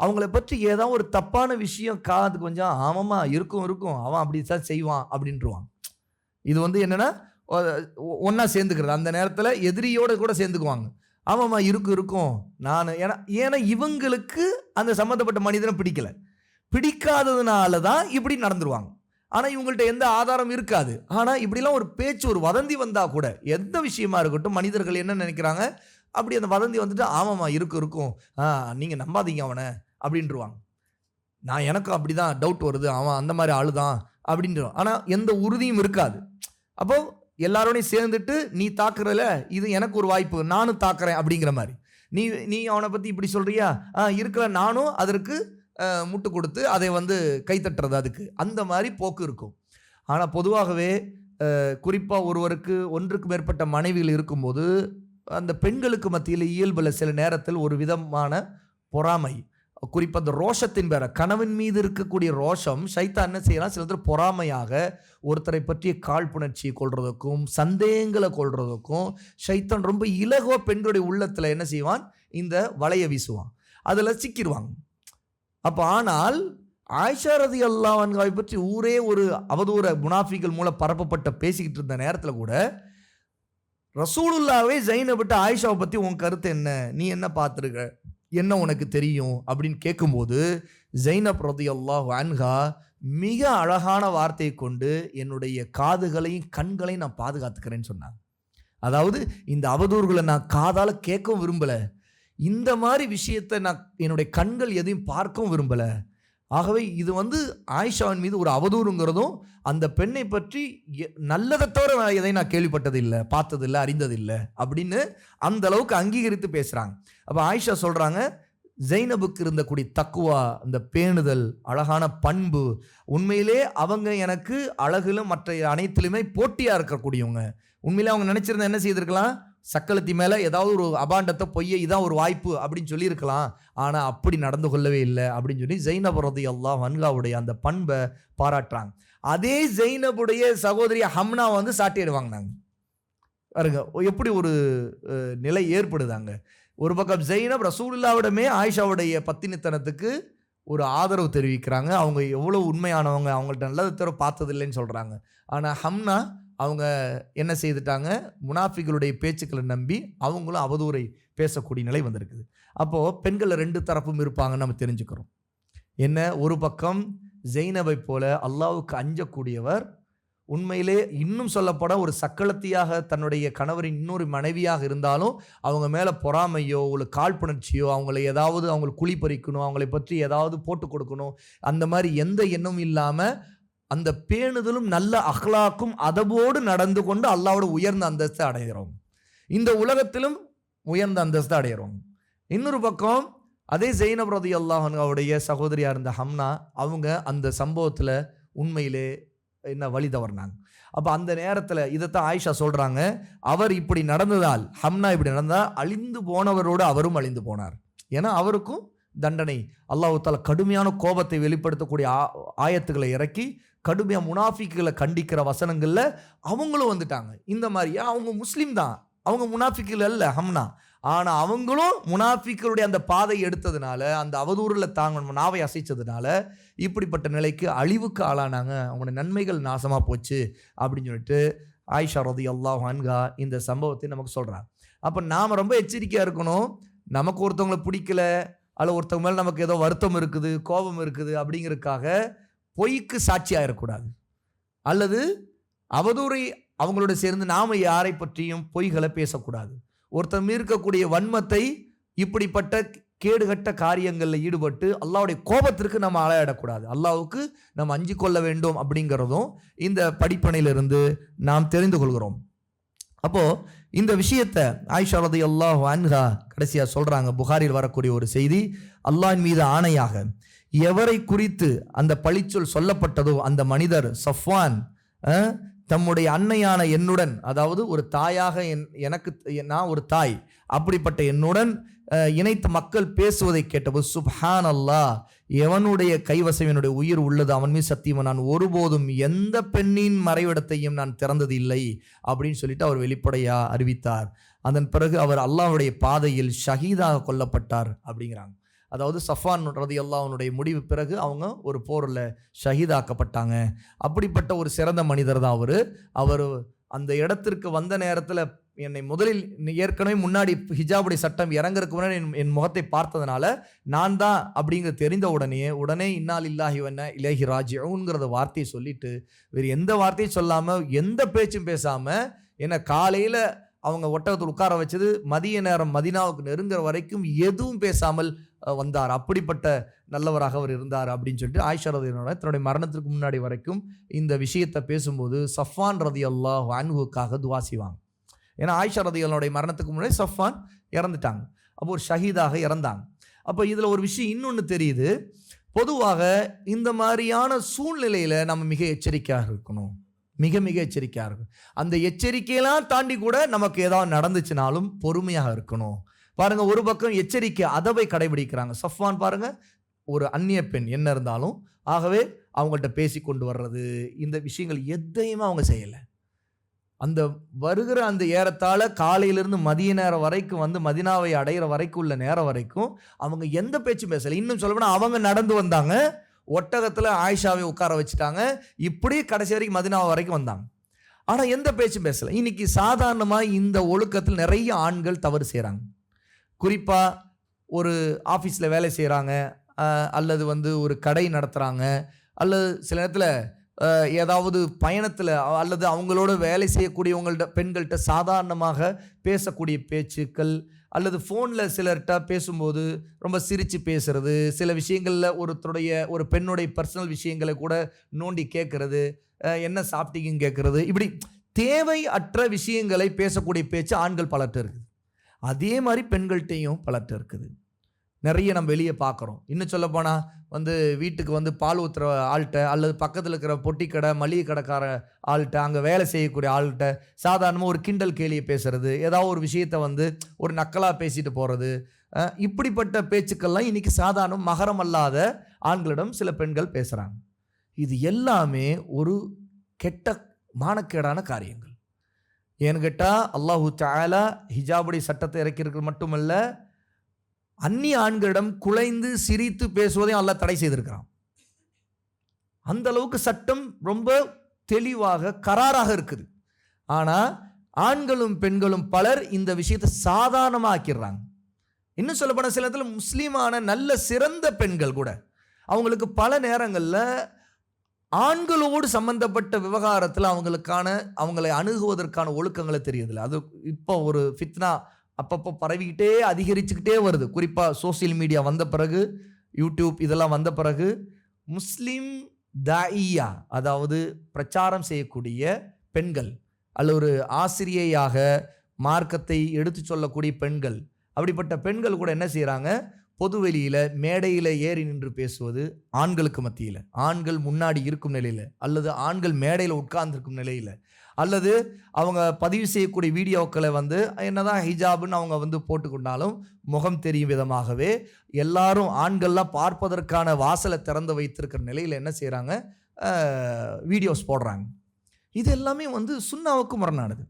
அவங்கள பற்றி ஏதாவது ஒரு தப்பான விஷயம் காது கொஞ்சம் ஆமாம்மா இருக்கும் அவன் அப்படி தான் செய்வான் அப்படின்ட்டுருவாங்க. இது என்னென்னா ஒன்றா சேர்ந்துக்கிறது. அந்த நேரத்தில் எதிரியோடு கூட சேர்ந்துக்குவாங்க. ஆமாம்மா இருக்கும் நான் ஏன்னா இவங்களுக்கு அந்த சம்மந்தப்பட்ட மனிதனை பிடிக்காததுனால தான் இப்படி நடந்துருவாங்க. ஆனால் இவங்கள்ட்ட எந்த ஆதாரம் இருக்காது. ஆனால் இப்படிலாம் ஒரு பேச்சு ஒரு வதந்தி வந்தால் கூட எந்த விஷயமா இருக்கட்டும் மனிதர்கள் என்ன நினைக்கிறாங்க, அப்படி அந்த வதந்தி வந்துட்டு ஆமாம்மா இருக்கும் நீங்கள் நம்பாதீங்க அவனை அப்படின்ட்டுருவாங்க. எனக்கும் அப்படி தான் டவுட் வருது, அவன் அந்த மாதிரி ஆளு தான் அப்படின்ட்டு. ஆனால் எந்த உறுதியும் இருக்காது. அப்போ எல்லாரோடையும் சேர்ந்துட்டு நீ தாக்குறல, இது எனக்கு ஒரு வாய்ப்பு, நானும் தாக்குறேன் அப்படிங்கிற மாதிரி. நீ அவனை பற்றி இப்படி சொல்கிறியா, இருக்கிற நானும் அதற்கு முட்டு கொடுத்து அதை கைத்தட்டுறது, அதுக்கு அந்த மாதிரி போக்கு இருக்கும். ஆனால் பொதுவாகவே குறிப்பாக ஒருவருக்கு ஒன்றுக்கு மேற்பட்ட மனைவிகள் இருக்கும்போது அந்த பெண்களுக்கு மத்தியில் இயல்பில் சில நேரத்தில் ஒரு விதமான பொறாமை, குறிப்பாக அந்த ரோஷத்தின் பேர கணவன் மீது இருக்கக்கூடிய ரோஷம் ஷைத்தான் என்ன செய்யலாம், சில நேரத்தில் பொறாமையாக ஒருத்தரை பற்றிய காழ்ப்புணர்ச்சியை கொள்றதுக்கும் சந்தேகங்களை கொள்றதுக்கும் ஷைத்தான் ரொம்ப இலகுவ பெண்களுடைய உள்ளத்தில் என்ன செய்வான், இந்த வலையை வீசுவான், அதில் சிக்கிடுவாங்க. அப்போ ஆனால் ஆயிஷா ரலியல்லாஹு அன்ஹாவை பற்றி ஊரே ஒரு அவதூற முனாஃபிகள் மூலம் பரப்பப்பட்ட பேசிக்கிட்டு இருந்த நேரத்தில் கூட ரசூலுல்லாஹ்வே ஜைனபிட்ட ஆயிஷாவை பற்றி உன் கருத்து என்ன, நீ என்ன பார்த்துருக்க, என்ன உனக்கு தெரியும் அப்படின்னு கேட்கும்போது ஜைனப் ரலியல்லாஹு அன்ஹா மிக அழகான வார்த்தையை கொண்டு என்னுடைய காதுகளையும் கண்களையும் நான் பாதுகாத்துக்கிறேன்னு சொன்னாங்க. அதாவது இந்த அவதூறுகளை நான் காதால் கேட்கவும் விரும்பலை, இந்த மாதிரி விஷயத்தை நான் என்னுடைய கண்கள் எதையும் பார்க்கவும் விரும்பலை. ஆகவே இது ஆயிஷாவின் மீது ஒரு அவதூறுங்கிறதும் அந்த பெண்ணை பற்றி நல்லதை தவிர எதை நான் கேள்விப்பட்டதில்லை, பார்த்ததில்லை, அறிந்ததில்லை அப்படின்னு அந்த அளவுக்கு அங்கீகரித்து பேசுகிறாங்க. அப்போ ஆயிஷா சொல்கிறாங்க, ஜைனபுக்கு இருந்தக்கூடிய தக்குவா, இந்த பேணுதல், அழகான பண்பு, உண்மையிலே அவங்க எனக்கு அழகிலும் மற்ற அனைத்திலுமே போட்டியாக இருக்கக்கூடியவங்க. உண்மையிலே அவங்க நினச்சிருந்தா என்ன செய்திருக்கலாம், சக்களத்தி மேலே ஏதாவது ஒரு அபாண்டத்தை பொய்யை இதான் ஒரு வாய்ப்பு அப்படின்னு சொல்லியிருக்கலாம். ஆனால் அப்படி நடந்து கொள்ளவே இல்லை அப்படின்னு சொல்லி ஜைனப் ரலியல்லாஹு அன்ஹாவுடைய அந்த பண்பை பாராட்டுறாங்க. அதே ஜைனபுடைய சகோதரி ஹம்னா சாட்டிடுவாங்க. பாருங்க எப்படி ஒரு நிலை ஏற்படுதாங்க. ஒரு பக்கம் ஜெயினப் ரசூலுல்லாவிடமே ஆயிஷாவுடைய பத்தினித்தனத்துக்கு ஒரு ஆதரவு தெரிவிக்கிறாங்க. அவங்க எவ்வளோ உண்மையானவங்க, அவங்கள்ட்ட நல்லது தவிர பார்த்தது இல்லைன்னு சொல்கிறாங்க. ஆனால் ஹம்னா அவங்க என்ன செய்துட்டாங்க, முனாஃபிகளுடைய பேச்சுக்களை நம்பி அவங்களும் அவதூறை பேசக்கூடிய நிலை வந்திருக்குது. அப்போது பெண்கள் 2 தரப்பும் இருப்பாங்கன்னு நம்ம தெரிஞ்சுக்கிறோம். என்ன, ஒரு பக்கம் ஜெயினபை போல அல்லாஹ்வுக்கு அஞ்சக்கூடியவர், உண்மையிலே இன்னும் சொல்லப்பட ஒரு சக்களத்தியாக தன்னுடைய கணவரின் இன்னொரு மனைவியாக இருந்தாலும் அவங்க மேலே பொறாமையோ ஒரு காழ்ப்புணர்ச்சியோ, அவங்களை ஏதாவது அவங்களுக்கு குழி பறிக்கணும், அவங்களை பற்றி ஏதாவது போட்டு கொடுக்கணும், அந்த மாதிரி எந்த எண்ணமும் இல்லாமல் அந்த பேணுதலும் நல்ல அஹ்லாக்கும் அதபோடு நடந்து கொண்டு அல்லாஹ்வோட உயர்ந்த அந்தஸ்தை அடைகிறோம். இந்த உலகத்திலும் உயர்ந்த அந்தஸ்தை அடைகிறோம். இன்னொரு பக்கம் அதே ஜெயினப் ரலியல்லாஹு அன்ஹாவுடைய சகோதரியாக இருந்த ஹம்னா, அவங்க அந்த சம்பவத்தில் உண்மையிலே என்ன வழி தவறினாங்க. அப்போ அந்த நேரத்தில் இதைத்தான் ஆயிஷா சொல்கிறாங்க, அவர் இப்படி நடந்ததால், ஹம்னா இப்படி நடந்தால் அழிந்து போனவரோடு அவரும் அழிந்து போனார். ஏன்னா அவருக்கும் தண்டனை அல்லாஹ் தஆலா கடுமையான கோபத்தை வெளிப்படுத்தக்கூடிய ஆயத்துக்களை இறக்கி கடுமையாக முனாஃபிக்குகளை கண்டிக்கிற வசனங்களில் அவங்களும் வந்துட்டாங்க. இந்த மாதிரி அவங்க முஸ்லீம் தான், அவங்க முனாஃபிக்குகள் அல்ல ஹம்னா. ஆனால் அவங்களும் முனாஃபிக்களுடைய அந்த பாதை எடுத்ததுனால, அந்த அவதூறில் தாங்க நாவை அசைச்சதுனால இப்படிப்பட்ட நிலைக்கு அழிவுக்கு ஆளானாங்க. அவங்களோட நன்மைகள் நாசமாக போச்சு அப்படின்னு சொல்லிட்டு ஆயிஷா ரலியல்லாஹு அன்ஹா இந்த சம்பவத்தை நமக்கு சொல்கிறாங்க. அப்போ நாம் ரொம்ப எச்சரிக்கையாக இருக்கணும். நமக்கு ஒருத்தவங்களை பிடிக்கல, அல்ல ஒருத்தவங்க மேலே நமக்கு ஏதோ வருத்தம் இருக்குது, கோபம் இருக்குது அப்படிங்கிறதுக்காக பொய்க்கு சாட்சியாக இருக்கக்கூடாது. அல்லது அவதூறை அவங்களோட சேர்ந்து நாம் யாரை பற்றியும் பொய்களை பேசக்கூடாது. ஒருத்தர் இருக்கக்கூடிய வன்மத்தை இப்படிப்பட்ட கேடுகட்ட காரியங்களில் ஈடுபட்டு அல்லாஹ்வுடைய கோபத்திற்கு நம்ம ஆளாயிடக்கூடாது. அல்லாஹ்வுக்கு நம்ம அஞ்சு கொள்ள வேண்டும் அப்படிங்கிறதும் இந்த படிப்பனையிலிருந்து நாம் தெரிந்து கொள்கிறோம். அப்போது இந்த விஷயத்தை ஆயிஷா ரலியல்லாஹு அன்ஹா கடைசியாக சொல்கிறாங்க. புகாரில் வரக்கூடிய ஒரு செய்தி, அல்லாஹ்வின் மீது ஆணையாக எவரை குறித்து அந்த பழிச்சொல் சொல்லப்பட்டதோ அந்த மனிதர் சஃப்வான் தம்முடைய அன்னையான என்னுடன், அதாவது ஒரு தாயாக எனக்கு நான் ஒரு தாய், அப்படிப்பட்ட என்னுடன் இணைத்த மக்கள் பேசுவதை கேட்டபோது சுப்ஹான் அல்லாஹ், எவனுடைய கைவசம் என்னுடைய உயிர் உள்ளது அவன் மீது சத்தியமா நான் ஒருபோதும் எந்த பெண்ணின் மறைவிடத்தையும் நான் திறந்தது இல்லை அப்படின்னு சொல்லிட்டு அவர் வெளிப்படையா அறிவித்தார். அதன் பிறகு அவர் அல்லாஹ்வுடைய பாதையில் ஷஹீதாக கொல்லப்பட்டார் அப்படிங்கிறாங்க. அதாவது சஃப்வான் ரலியல்லாஹு அன்ஹுடைய முடிவு பிறகு அவங்க ஒரு போரில் ஷஹீதாக்கப்பட்டாங்க. அப்படிப்பட்ட ஒரு சிறந்த மனிதர் தான் அவர் அந்த இடத்திற்கு வந்த நேரத்தில் என்னை முதலில் ஏற்கனவே முன்னாடி ஹிஜாபுடைய சட்டம் இறங்குறதுக்கு முன்னாடி என் முகத்தை பார்த்ததுனால நான் தான் அப்படிங்கிற தெரிந்த உடனே இன்னா லில்லாஹி வ இன்னா இலைஹி ராஜிஊன்ங்கிற வார்த்தையை சொல்லிட்டு வேறு எந்த வார்த்தையும் சொல்லாமல் எந்த பேச்சும் பேசாமல் என்னை காலையில் அவங்க ஒட்டகத்தில் உட்கார வச்சது மதிய நேரம் மதினாவுக்கு நெருங்குற வரைக்கும் எதுவும் பேசாமல் வந்தார். அப்படிப்பட்ட நல்லவராக அவர் இருந்தார் அப்படின்னு சொல்லிட்டு ஆயிஷா ரலியல்லாஹு தன்னுடைய மரணத்திற்கு முன்னாடி வரைக்கும் இந்த விஷயத்தை பேசும்போது சஃப்வான் ரலியல்லாஹு அன்ஹுக்காக துஆ செய்வாங்க. ஏன்னா ஆயிஷா ரலியல்லாஹுடைய மரணத்துக்கு முன்னாடி சஃப்வான் இறந்துட்டாங்க. அப்போ ஒரு ஷஹீதாக இறந்தாங்க. அப்போ இதில் ஒரு விஷயம் இன்னொன்று தெரியுது. பொதுவாக இந்த மாதிரியான சூழ்நிலையில் நம்ம மிக எச்சரிக்கையாக இருக்கணும். மிக மிக எச்சரிக்கையாக இருக்கும். அந்த எச்சரிக்கையெல்லாம் தாண்டி கூட நமக்கு ஏதாவது நடந்துச்சுனாலும் பொறுமையாக இருக்கணும். பாருங்க, ஒரு பக்கம் எச்சரிக்கை அதவை கடைபிடிக்கிறாங்க. சஃப்வான் பாருங்க, ஒரு அந்நிய பெண் என்ன இருந்தாலும் ஆகவே அவங்கள்ட்ட பேசி கொண்டு வர்றது, இந்த விஷயங்கள் எதையுமே அவங்க செய்யலை. அந்த வருகிற அந்த ஏறத்தாழ காலையிலிருந்து மதிய நேரம் வரைக்கும் வந்து மதினாவை அடைகிற வரைக்கும் உள்ள நேரம் வரைக்கும் அவங்க எந்த பேச்சும் பேசலை. இன்னும் சொல்லப்போனால் அவங்க நடந்து வந்தாங்க, ஒட்டகத்தில் ஆயிஷாவை உட்கார வச்சுட்டாங்க, இப்படி கடைசி வரைக்கும் மதினா வரைக்கும் வந்தாங்க. ஆனால் எந்த பேச்சும் பேசலை. இன்னைக்கு சாதாரணமாக இந்த ஒழுக்கத்தில் நிறைய ஆண்கள் தவறு செய்கிறாங்க. குறிப்பாக ஒரு ஆஃபீஸில் வேலை செய்கிறாங்க, அல்லது வந்து ஒரு கடை நடத்துகிறாங்க, அல்லது சில நேரத்தில் ஏதாவது பயணத்தில் அல்லது அவங்களோட வேலை செய்யக்கூடியவங்கள்ட்ட பெண்கள்கிட்ட சாதாரணமாக பேசக்கூடிய பேச்சுக்கள், அல்லது ஃபோனில் சிலர்கிட்ட பேசும்போது ரொம்ப சிரித்து பேசுறது, சில விஷயங்களில் ஒரு பெண்ணுடைய பர்சனல் விஷயங்களை கூட நோண்டி கேட்குறது, என்ன சாப்பிட்டீங்கன்னு கேட்குறது, இப்படி தேவை அற்ற விஷயங்களை பேசக்கூடிய பேச்சு ஆண்கள் பலர்கிட்ட இருக்குது. அதே மாதிரி பெண்கள்கிட்டையும் பலர்கிட்ட இருக்குது. நிறைய நம்ம வெளியே பார்க்குறோம். இன்னும் சொல்லப்போனால் வந்து வீட்டுக்கு வந்து பால் ஊற்றுற ஆள்கிட்ட, அல்லது பக்கத்தில் இருக்கிற பொட்டி கடை மளிகை கடைக்கார ஆள்கிட்ட, அங்கே வேலை செய்யக்கூடிய ஆள்கிட்ட சாதாரணமாக ஒரு கிண்டல் கேலியை பேசுறது, ஏதாவது ஒரு விஷயத்தை வந்து ஒரு நக்கலாக பேசிட்டு போகிறது, இப்படிப்பட்ட பேச்சுக்கள்லாம் இன்றைக்கி சாதாரண மகரம் அல்லாத ஆண்களிடம் சில பெண்கள் பேசுகிறாங்க. இது எல்லாமே ஒரு கெட்ட மானக்கேடான காரியங்கள். ஏன்னு கேட்டால் அல்லாஹு தஆலா ஹிஜாபுடைய சட்டத்தை இறக்கியிருக்கிறது மட்டுமல்ல, அந்நிய ஆண்களிடம் குலைந்து சிரித்து பேசுவதையும் அல்லாஹ் தடை செய்திருக்கிறான். அந்த அளவுக்கு சட்டம் ரொம்ப தெளிவாக கராராக இருக்குது. ஆனால் ஆண்களும் பெண்களும் பலர் இந்த விஷயத்தை சாதாரணமாக ஆக்கிடுறாங்க. இன்னும் சொல்லப்போன சில இடத்துல முஸ்லீமான நல்ல சிறந்த பெண்கள் கூட அவங்களுக்கு பல நேரங்களில் ஆண்களோடு சம்பந்தப்பட்ட விவகாரத்தில் அவங்களை அணுகுவதற்கான ஒழுக்கங்களை தெரியுதில்லை. அது இப்போ ஒரு ஃபித்னா அப்பப்போ பரவிக்கிட்டே அதிகரிச்சுக்கிட்டே வருது. குறிப்பாக சோசியல் மீடியா வந்த பிறகு, யூடியூப் இதெல்லாம் வந்த பிறகு, முஸ்லீம் தாயியா அதாவது பிரச்சாரம் செய்யக்கூடிய பெண்கள் அல்ல ஒரு ஆசிரியையாக மார்க்கத்தை எடுத்து சொல்லக்கூடிய பெண்கள், அப்படிப்பட்ட பெண்கள் கூட என்ன செய்கிறாங்க, பொதுவெளியில் மேடையில் ஏறி நின்று பேசுவது, ஆண்களுக்கு மத்தியில், ஆண்கள் முன்னாடி இருக்கும் நிலையில் அல்லது ஆண்கள் மேடையில் உட்கார்ந்துருக்கும் நிலையில், அல்லது அவங்க பதிவு செய்யக்கூடிய வீடியோக்களை என்னதான் ஹிஜாப்னு அவங்க போட்டுக்கொண்டாலும் முகம் தெரியும் விதமாகவே எல்லாரும் ஆண்கள்லாம் பார்ப்பதற்கான வாசலை திறந்து வைத்திருக்கிற நிலையில் என்ன செய்கிறாங்க, வீடியோஸ் போடுறாங்க. இது எல்லாமே சுன்னாவுக்கு முரணானது.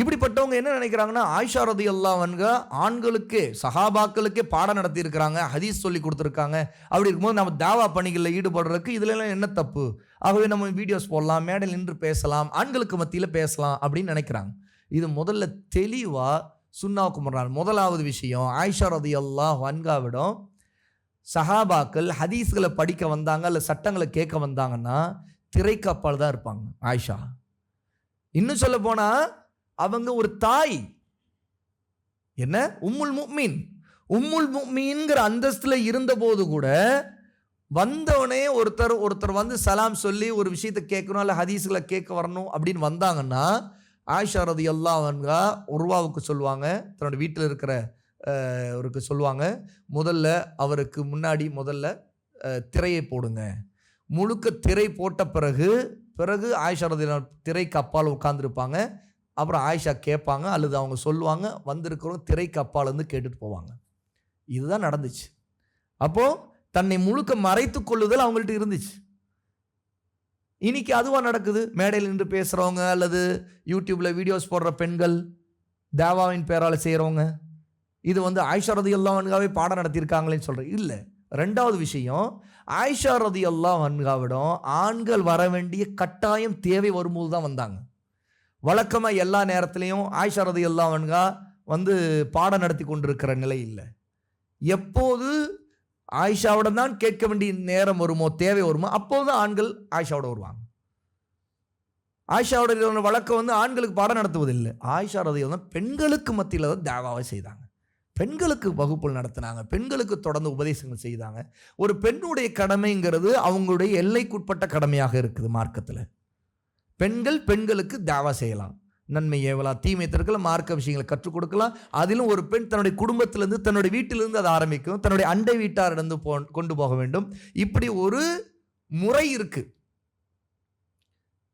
இப்படிப்பட்டவங்க என்ன நினைக்கிறாங்கன்னா, ஆயிஷா ரலியல்லாஹு அன்ஹா ஆண்களுக்கே சஹாபாக்களுக்கே பாடம் நடத்தி இருக்கிறாங்க, ஹதீஸ் சொல்லி கொடுத்துருக்காங்க. அப்படி இருக்கும்போது நம்ம தாவா பணிகளில் ஈடுபடுறதுக்கு இதுல என்ன தப்பு, ஆகவே நம்ம வீடியோஸ் போடலாம், மேடையில் நின்று பேசலாம், ஆண்களுக்கு மத்தியில் பேசலாம் அப்படின்னு நினைக்கிறாங்க. இது முதல்ல தெளிவாக சுன்னாவுக்கு முரணான. முதலாவது விஷயம், ஆயிஷா ரலியல்லாஹு அன்ஹாவிடம் சஹாபாக்கள் ஹதீஸ்களை படிக்க வந்தாங்க அல்ல சட்டங்களை கேட்க வந்தாங்கன்னா திரைக்கு அப்பால் தான் இருப்பாங்க ஆயிஷா. இன்னும் சொல்ல போனா அவங்க ஒரு தாய், என்ன உம்முல் முஃமின்ங்கிற அந்தஸ்துல இருந்த போது கூட வந்தவனே ஒருத்தர் சலாம் சொல்லி ஒரு விஷயத்தை கேட்கணும் அல்ல ஹதீஸ்களை கேட்க வரணும் அப்படின்னு வந்தாங்கன்னா ஆயிஷா ரலியல்லாஹு அன்ஹா உர்வாவுக்கு சொல்லுவாங்க, தன்னோட வீட்டில் இருக்கிற அவருக்கு சொல்லுவாங்க, முதல்ல அவருக்கு முன்னாடி திரையை போடுங்க. முழுக்க திரை போட்ட பிறகு ஆயிஷா ரலியல்லாஹு திரைக்கு அப்பால் உட்கார்ந்துருப்பாங்க. அப்புறம் ஆயிஷா கேட்பாங்க அல்லது அவங்க சொல்லுவாங்க, வந்திருக்கிறவங்க திரைக்கு அப்பால் கேட்டுட்டு போவாங்க. இதுதான் நடந்துச்சு. அப்போது தன்னை முழுக்க மறைத்து கொள்ளுதல் அவங்கள்ட்ட இருந்துச்சு. இன்னைக்கு அதுவா நடக்குது. மேடையில் நின்று பேசுகிறவங்க அல்லது யூடியூப்பில் வீடியோஸ் போடுற பெண்கள், தேவாவின் பேரால் செய்கிறவங்க, இது ஆயிஷா ரலியல்லாஹு அன்ஹாவே பாடம் நடத்தியிருக்காங்களேன்னு சொல்கிறேன். இல்லை. ரெண்டாவது விஷயம், ஆயிஷா ரலியல்லாஹு அன்ஹாவிடம் ஆண்கள் வர வேண்டிய கட்டாயம் தேவை வரும்போது தான் வந்தாங்க. வழக்கமாக எல்லா நேரத்திலையும் ஆயிஷா ரலியல்லாஹு அன்ஹா பாடம் நடத்தி கொண்டிருக்கிற நிலை இல்லை. எப்போது ஆயிஷாவுடன் தான் கேட்க வேண்டிய நேரம் வருமோ, தேவை வருமோ, அப்போது ஆண்கள் ஆயிஷாவோட வருவாங்க. ஆயிஷாவோட வழக்கம் ஆண்களுக்கு பாடம் நடத்துவதில்லை. ஆயிஷா ரலியல்லாஹு பெண்களுக்கு மத்தியில் தான் தாவாவை செய்தாங்க, பெண்களுக்கு வகுப்புகள் நடத்தினாங்க, பெண்களுக்கு தொடர்ந்து உபதேசங்கள் செய்தாங்க. ஒரு பெண்ணுடைய கடமைங்கிறது அவங்களுடைய எல்லைக்குட்பட்ட கடமையாக இருக்குது மார்க்கத்தில். பெண்களுக்கு தாவா செய்யலாம், நன்மை ஏவலாம், தீமை தடுக்கலாம், மார்க்க விஷயங்களை கற்றுக் கொடுக்கலாம். அதிலும் ஒரு பெண் தன்னுடைய குடும்பத்திலிருந்து தன்னுடைய வீட்டிலிருந்து அதை ஆரம்பிக்கும், தன்னுடைய அண்டை வீட்டாரிடந்து கொண்டு போக வேண்டும். இப்படி ஒரு முறை இருக்கு.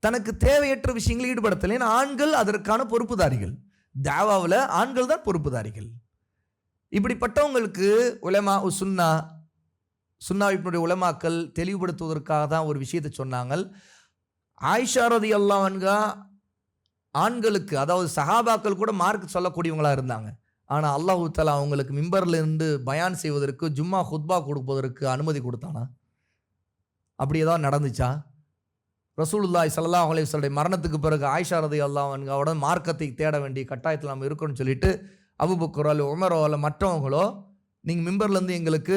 தனக்கு தேவையற்ற விஷயங்களை ஈடுபடுத்தலை. ஆண்கள் அதற்கான பொறுப்புதாரிகள். தாவாவில் ஆண்கள் தான் பொறுப்புதாரிகள். இப்படிப்பட்டவங்களுக்கு உலமா சுன்னாவினுடைய உலமாக்கள் தெளிவுபடுத்துவதற்காக தான் ஒரு விஷயத்தை சொன்னாங்க. ஆயிஷா ரலியல்லாஹு அன்ஹா ஆண்களுக்கு, அதாவது சஹாபாக்கள் கூட மார்க் சொல்லக்கூடியவங்களாக இருந்தாங்க. ஆனால் அல்லாஹ் தஆலா அவங்களுக்கு மிம்பரில் இருந்து பயான் செய்வதற்கு, ஜும்மா ஹுத்பா கொடுப்பதற்கு அனுமதி கொடுத்தானா? அப்படி ஏதாவது நடந்துச்சா? ரசூலுல்லாஹி ஸல்லல்லாஹு அலைஹி வஸல்லம் மரணத்துக்கு பிறகு ஆயிஷா ரலியல்லாஹு அன்ஹாவோட மார்க்கத்தை தேட வேண்டிய கட்டாயத்தில் நம்ம இருக்கணும்னு சொல்லிட்டு அபூபக்கரோ அல்ல உமரோ அல்ல மற்றவங்களோ, நீங்கள் மிம்பர்லேருந்து எங்களுக்கு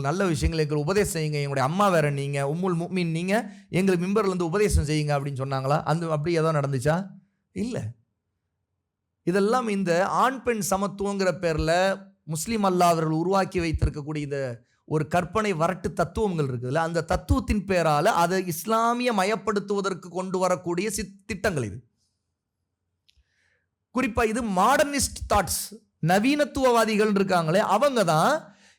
நல்ல விஷயங்களை எங்களுக்கு உபதேசம் செய்யுங்க, எங்களுடைய அம்மா வேற நீங்கள், உம்முல் முஃமின் நீங்கள், எங்களுக்கு மிம்பர்லேருந்து உபதேசம் செய்யுங்க அப்படின்னு சொன்னாங்களா? அப்படி ஏதோ நடந்துச்சா? இல்லை. இதெல்லாம் இந்த ஆண் பெண் சமத்துவங்கிற பேரில் முஸ்லீம் அல்லாதவர்கள் உருவாக்கி வைத்திருக்கக்கூடிய இந்த ஒரு கற்பனை வரட்டு தத்துவங்கள் இருக்குதுல்ல, அந்த தத்துவத்தின் பேரால் அதை இஸ்லாமிய மயப்படுத்துவதற்கு கொண்டு வரக்கூடிய திட்டங்கள் இது. குறிப்பாக இது மாடர்னிஸ்ட் தாட்ஸ், நவீனத்துவவாதிகள் இருக்காங்களே, அவங்க தான்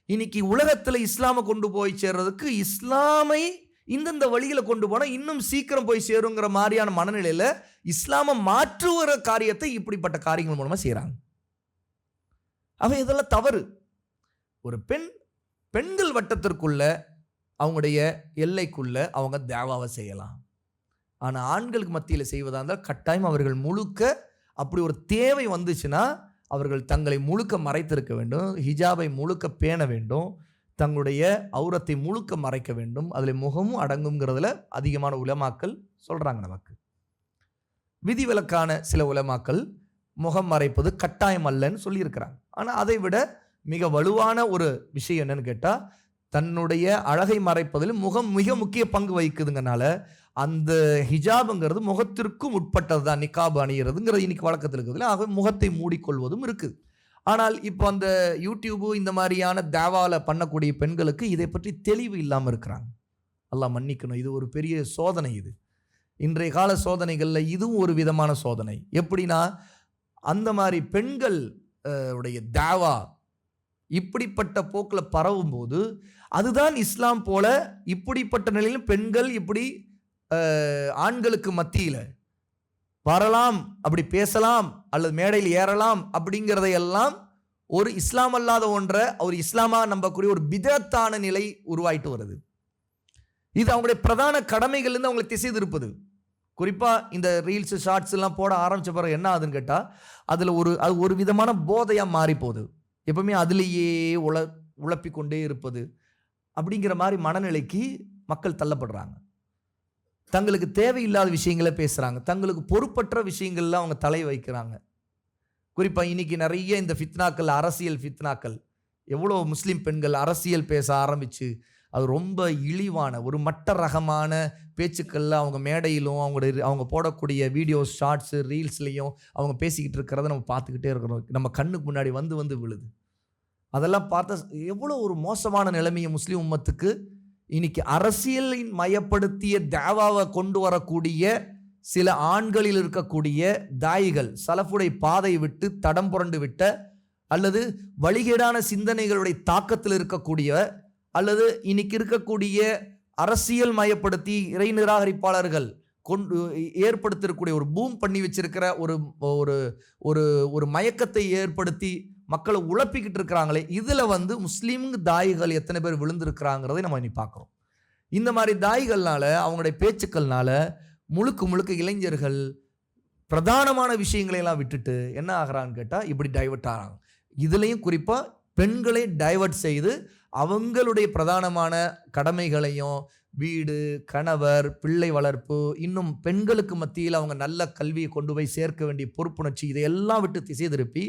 இன்னைக்கு உலகத்தில் இஸ்லாமை கொண்டு போய் சேர்றதுக்கு, இஸ்லாமை இந்தந்த வழியில் கொண்டு போனால் இன்னும் சீக்கிரம் போய் சேருங்கிற மாதிரியான மனநிலையில் இஸ்லாமை மாற்றுகிற காரியத்தை இப்படிப்பட்ட காரியங்கள் மூலமாக செய்கிறாங்க. அவ இதெல்லாம் தவறு. ஒரு பெண்கள் வட்டத்திற்குள்ள, அவங்களுடைய எல்லைக்குள்ள அவங்க தேவாவை செய்யலாம். ஆனால் ஆண்களுக்கு மத்தியில் செய்வதாக இருந்தால் கட்டாயம் அவர்கள் முழுக்க அப்படி ஒரு தேவை வந்துச்சுன்னா அவர்கள் தங்களை முழுக்க மறைத்திருக்க வேண்டும், ஹிஜாபை முழுக்க பேண வேண்டும், தங்களுடைய ஔரத்தை முழுக்க மறைக்க வேண்டும். அதில் முகமும் அடங்குங்கிறதுல அதிகமான உலமாக்கள் சொல்கிறாங்க. நமக்கு விதிவிலக்கான சில உலமாக்கள் முகம் மறைப்பது கட்டாயம் அல்லன்னு சொல்லியிருக்கிறாங்க. ஆனால் அதை விட மிக வலுவான ஒரு விஷயம் என்னன்னு கேட்டால், தன்னுடைய அழகை மறைப்பதில் முகம் மிக முக்கிய பங்கு வகிக்குதுங்கனால அந்த ஹிஜாபுங்கிறது முகத்திற்கும் உட்பட்டது தான். நிக்காபு அணிகிறதுங்கிறது இன்னைக்கு வழக்கத்தில் இருக்குதுல்ல, ஆக முகத்தை மூடிக்கொள்வதும் இருக்குது. ஆனால் இப்போ அந்த யூடியூபு இந்த மாதிரியான தேவால பண்ணக்கூடிய பெண்களுக்கு இதை பற்றி தெளிவு இல்லாமல் இருக்கிறாங்க. அல்லாஹ் மன்னிக்கணும், இது ஒரு பெரிய சோதனை. இது இன்றைய கால சோதனைகளில் இதுவும் ஒரு விதமான சோதனை. எப்படின்னா, அந்த மாதிரி பெண்கள் உடைய தேவா இப்படிப்பட்ட போக்கில் பரவும் போது அதுதான் இஸ்லாம் போல இப்படிப்பட்ட நிலையிலும் பெண்கள் இப்படி ஆண்களுக்கு மத்தியில் வரலாம், அப்படி பேசலாம், அல்லது மேடையில் ஏறலாம் அப்படிங்கிறதையெல்லாம் ஒரு இஸ்லாம் அல்லாத ஒன்றை ஒரு இஸ்லாமாக நம்பக்கூடிய ஒரு பிதத்தான நிலை உருவாயிட்டு வருது. இது அவங்களுடைய பிரதான கடமைகள்லேருந்து அவங்களை திசை திருப்புது. குறிப்பாக இந்த ரீல்ஸு ஷார்ட்ஸ் எல்லாம் போட ஆரம்பித்த பிறகு என்ன ஆகுதுன்னு கேட்டால், அதில் அது ஒரு விதமான போதையாக மாறி போகுது. எப்பவுமே அதிலேயே உழப்பிக்கொண்டே இருப்பது அப்படிங்கிற மாதிரி மனநிலைக்கு மக்கள் தள்ளப்படுறாங்க. தங்களுக்கு தேவையில்லாத விஷயங்களை பேசுகிறாங்க, தங்களுக்கு பொறுப்பற்ற விஷயங்கள்ல அவங்க தலை வைக்கிறாங்க. குறிப்பாக இன்னைக்கு நிறைய இந்த ஃபித்னாக்கள், அரசியல் ஃபித்னாக்கள், எவ்வளோ முஸ்லீம் பெண்கள் அரசியல் பேச ஆரம்பித்து அது ரொம்ப இழிவான ஒரு மட்ட ரகமான பேச்சுக்களில் அவங்க மேடையிலும் அவங்க போடக்கூடிய வீடியோஸ், ஷார்ட்ஸு, ரீல்ஸ்லேயும் அவங்க பேசிக்கிட்டு இருக்கிறத நம்ம பார்த்துக்கிட்டே இருக்கிறோம். நம்ம கண்ணுக்கு முன்னாடி வந்து விழுது. அதெல்லாம் பார்த்தா எவ்வளோ ஒரு மோசமான நிலைமையை முஸ்லீம் உம்மத்துக்கு இன்னைக்கு அரசியலின் மயப்படுத்திய தேவாவை கொண்டு வரக்கூடிய சில ஆண்களில் இருக்கக்கூடிய தாயிகள், சலஃபுடைய பாதை விட்டு தடம் புரண்டு விட்ட அல்லது வழிகேடான சிந்தனைகளுடைய தாக்கத்தில் இருக்கக்கூடிய அல்லது இன்னைக்கு இருக்கக்கூடிய அரசியல் மயப்படுத்தி இறை நிராகரிப்பாளர்கள் கொண்டு ஏற்படுத்திருக்கக்கூடிய ஒரு பூம் பண்ணி வச்சிருக்கிற ஒரு மயக்கத்தை ஏற்படுத்தி மக்களை உழப்பிக்கிட்டு இருக்கிறாங்களே, இதில் முஸ்லீம் தாயிகள் எத்தனை பேர் விழுந்திருக்கிறாங்கிறதை நம்ம இனி பார்க்குறோம். இந்த மாதிரி தாயிகள்னால, அவங்களுடைய பேச்சுக்கள்னால முழுக்க இளைஞர்கள் பிரதானமான விஷயங்களையெல்லாம் விட்டுட்டு என்ன ஆகிறான்னு கேட்டால் இப்படி டைவர்ட் ஆகிறாங்க. இதுலேயும் குறிப்பாக பெண்களை டைவர்ட் செய்து அவங்களுடைய பிரதானமான கடமைகளையும், வீடு, கணவர், பிள்ளை வளர்ப்பு, இன்னும் பெண்களுக்கு மத்தியில் அவங்க நல்ல கல்வியை கொண்டு போய் சேர்க்க வேண்டிய பொறுப்புணர்ச்சி, இதையெல்லாம் விட்டு திசை திருப்பி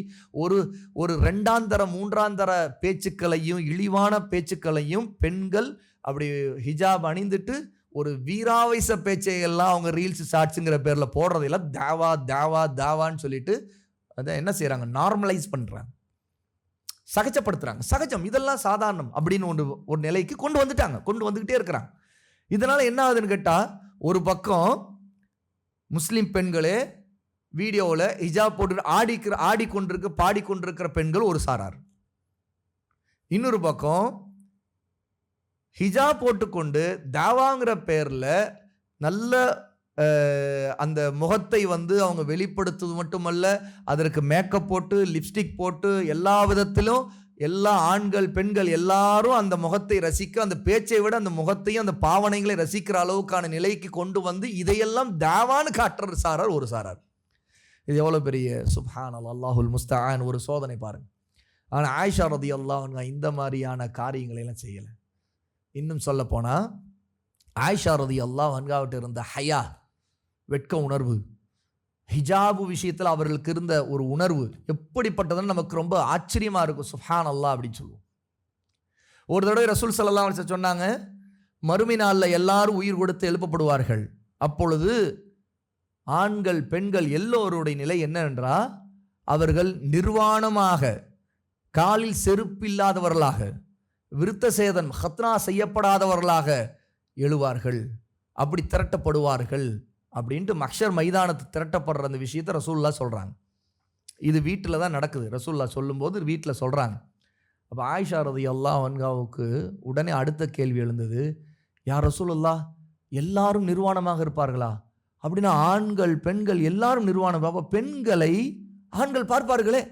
ஒரு ரெண்டாந்தர மூன்றாந்தர பேச்சுக்களையும் இழிவான பேச்சுக்களையும் பெண்கள் அப்படி ஹிஜாப் அணிந்துட்டு ஒரு வீராவேச பேச்சையெல்லாம் அவங்க ரீல்ஸ் ஷார்ட்ஸுங்கிற பேரில் போடுறதெல்லாம் தாவான்னு சொல்லிட்டு அதை என்ன செய்கிறாங்க, நார்மலைஸ் பண்ணுறாங்க, சகஜப்படுத்துறாங்க. சகஜம், இதெல்லாம் சாதாரணம் அப்படின்னு ஒரு நிலைக்கு கொண்டு வந்துக்கிட்டே இருக்கிறாங்க. இதனால் என்ன ஆகுதுன்னு கேட்டால், ஒரு பக்கம் முஸ்லீம் பெண்களே வீடியோவில் ஹிஜாப் போட்டு ஆடிக்கொண்டிருக்க பாடிக்கொண்டிருக்கிற பெண்கள் ஒரு சாரார், இன்னொரு பக்கம் ஹிஜாப் போட்டுக்கொண்டு தாவாங்கிற பேரில் நல்ல அந்த முகத்தை அவங்க வெளிப்படுத்துவது மட்டுமல்ல, அதற்கு மேக்கப் போட்டு லிப்ஸ்டிக் போட்டு எல்லா விதத்திலும் எல்லா ஆண்கள் பெண்கள் எல்லாரும் அந்த முகத்தை ரசிக்க, அந்த பேச்சை விட அந்த முகத்தையும் அந்த பாவனைகளை ரசிக்கிற அளவுக்கான நிலைக்கு கொண்டு இதையெல்லாம் தாவான்னு காட்டுற சாரார் ஒரு சாரார். இது எவ்வளோ பெரிய சுப்ஹானல்லாஹ், அல்லாஹுல் முஸ்தஆன் ஒரு சோதனை பாருங்க. ஆனால் ஆயிஷா ரலியல்லாஹு அன்ஹா இந்த மாதிரியான காரியங்களெல்லாம் செய்யலை. இன்னும் சொல்ல போனால் ஆயிஷா ரலியல்லாஹு அன்ஹாவிட்ட இருந்த ஹயா, வெட்க உணர்வு, ஹிஜாபு விஷயத்தில் அவர்களுக்கு இருந்த ஒரு உணர்வு எப்படிப்பட்டதுன்னு நமக்கு ரொம்ப ஆச்சரியமாக இருக்கும். சுப்ஹானல்லாஹ் அப்படின்னு சொல்லுவோம். ஒரு தடவை ரசூல் ஸல்லல்லாஹு அலைஹி வஸல்லம் சொன்னாங்க, மறுமை நாளில் எல்லாரும் உயிர் கொடுத்து எழுப்பப்படுவார்கள். அப்பொழுது ஆண்கள் பெண்கள் எல்லோருடைய நிலை என்னவென்றால், அவர்கள் நிர்வாணமாக, காலில் செருப்பில்லாதவர்களாக, விருத்த சேதன் ஹத்னா செய்யப்படாதவர்களாக எழுவார்கள், அப்படி திரட்டப்படுவார்கள் அப்படின்ட்டு மஹ்ஷர் மைதானத்தை திரட்டப்படுற அந்த விஷயத்தை ரசூலுல்லாஹ் சொல்கிறாங்க. இது வீட்டில் தான் நடக்குது. ரசூலுல்லாஹ் சொல்லும்போது வீட்டில் சொல்கிறாங்க. அப்போ ஆயிஷா ரலியல்லாஹு அன்ஹாவுக்கு உடனே அடுத்த கேள்வி எழுந்தது, யா ரசூலுல்லாஹ், எல்லாரும் நிர்வாணமாக இருப்பார்களா? அப்படின்னா ஆண்கள் பெண்கள் எல்லாரும் நிர்வாணம், அப்போ பெண்களை ஆண்கள் பார்ப்பார்களே,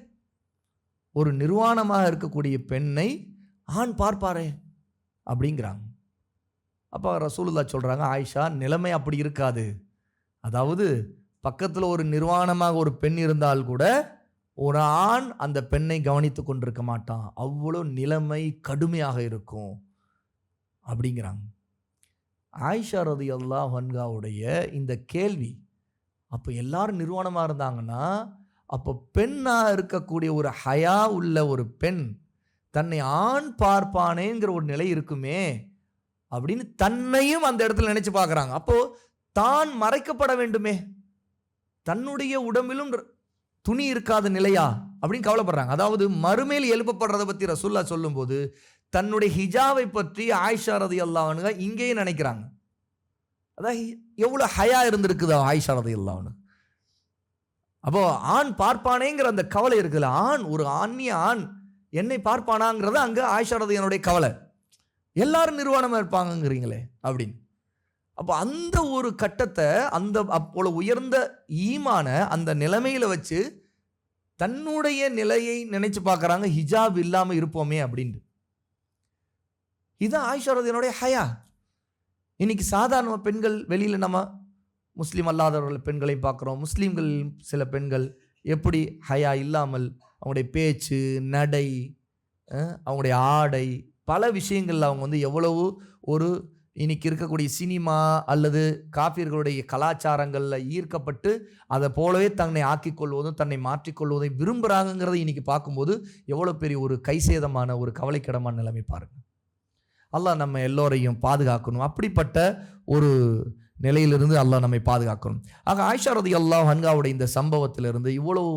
ஒரு நிர்வாணமாக இருக்கக்கூடிய பெண்ணை ஆண் பார்ப்பாரே அப்படிங்கிறாங்க. அப்போ ரசூலுல்லாஹ் சொல்கிறாங்க, ஆயிஷா, நிலைமை அப்படி இருக்காது. அதாவது பக்கத்தில் ஒரு நிர்வாணமாக ஒரு பெண் இருந்தால் கூட ஒரு ஆண் அந்த பெண்ணை கவனித்து கொண்டிருக்க மாட்டான், அவ்வளோ நிலைமை கடுமையாக இருக்கும் அப்படிங்கிறாங்க. ஆயிஷா ரலியல்லாஹு அன்ஹாவுடைய இந்த கேள்வி, அப்போ எல்லாரும் நிர்வாணமாக இருந்தாங்கன்னா அப்போ பெண்ணாக இருக்கக்கூடிய ஒரு ஹயா உள்ள ஒரு பெண் தன்னை ஆண் பார்ப்பானேங்கிற ஒரு நிலை இருக்குமே அப்படின்னு தன்னையும் அந்த இடத்துல நினைச்சு பார்க்குறாங்க. அப்போ தான் மறைக்கப்பட வேண்டுமே, தன்னுடைய உடம்பிலும் துணி இருக்காத நிலையா அப்படின்னு கவலைப்படுறாங்க. அதாவது மறுமையில் எழுப்பப்படுறதை பற்றி ரசூலுல்லாஹ் சொல்லும்போது தன்னுடைய ஹிஜாவை பற்றி ஆயிஷா ரலியல்லாஹு அன்ஹா இங்கேயும் நினைக்கிறாங்க. அதான் எவ்வளோ ஹயா இருந்திருக்குதா ஆயிஷா ரலியல்லாஹு அன்ஹா. அப்போ ஆண் பார்ப்பானேங்கிற அந்த கவலை இருக்குல்ல, ஆண் ஒரு அந்நிய ஆண் என்னை பார்ப்பானாங்கிறத அங்கே ஆயிஷா ரலியல்லாஹுடைய கவலை. எல்லாரும் நிர்வாணமாக இருப்பாங்கங்கிறீங்களே அப்படின்னு. அப்போ அந்த ஒரு கட்டத்தை, அந்த அப்போல உயர்ந்த ஈமான அந்த நிலைமையில வச்சு தன்னுடைய நிலையை நினைச்சு பார்க்குறாங்க, ஹிஜாப் இல்லாமல் இருப்போமே அப்படின்ட்டு. இதுதான் ஆயிஷா ரலியல்லாஹுடைய ஹயா. இன்னைக்கு சாதாரண பெண்கள் வெளியில் நம்ம முஸ்லீம் அல்லாதவர்கள் பெண்களை பார்க்குறோம். முஸ்லீம்கள் சில பெண்கள் எப்படி ஹயா இல்லாமல் அவங்களுடைய பேச்சு, நடை, அவங்களுடைய ஆடை, பல விஷயங்களில் அவங்க எவ்வளவு ஒரு இன்னைக்கு இருக்கக்கூடிய சினிமா அல்லது காஃபிர்களுடைய கலாச்சாரங்களில் ஈர்க்கப்பட்டு அதை போலவே தன்னை ஆக்கிக்கொள்வதும் தன்னை மாற்றிக்கொள்வதை விரும்புகிறாங்கிறத இன்னைக்கு பார்க்கும்போது எவ்வளோ பெரிய ஒரு கைசேதமான ஒரு கவலைக்கிடமான நிலைமை பாருங்கள். அல்லாஹ் நம்ம எல்லோரையும் பாதுகாக்கணும். அப்படிப்பட்ட ஒரு நிலையிலிருந்து அல்லாஹ் நம்மை பாதுகாக்கணும். ஆக ஆயிஷா ரலியல்லாஹு அன்ஹாவுடைய இந்த சம்பவத்திலிருந்து இவ்வளவு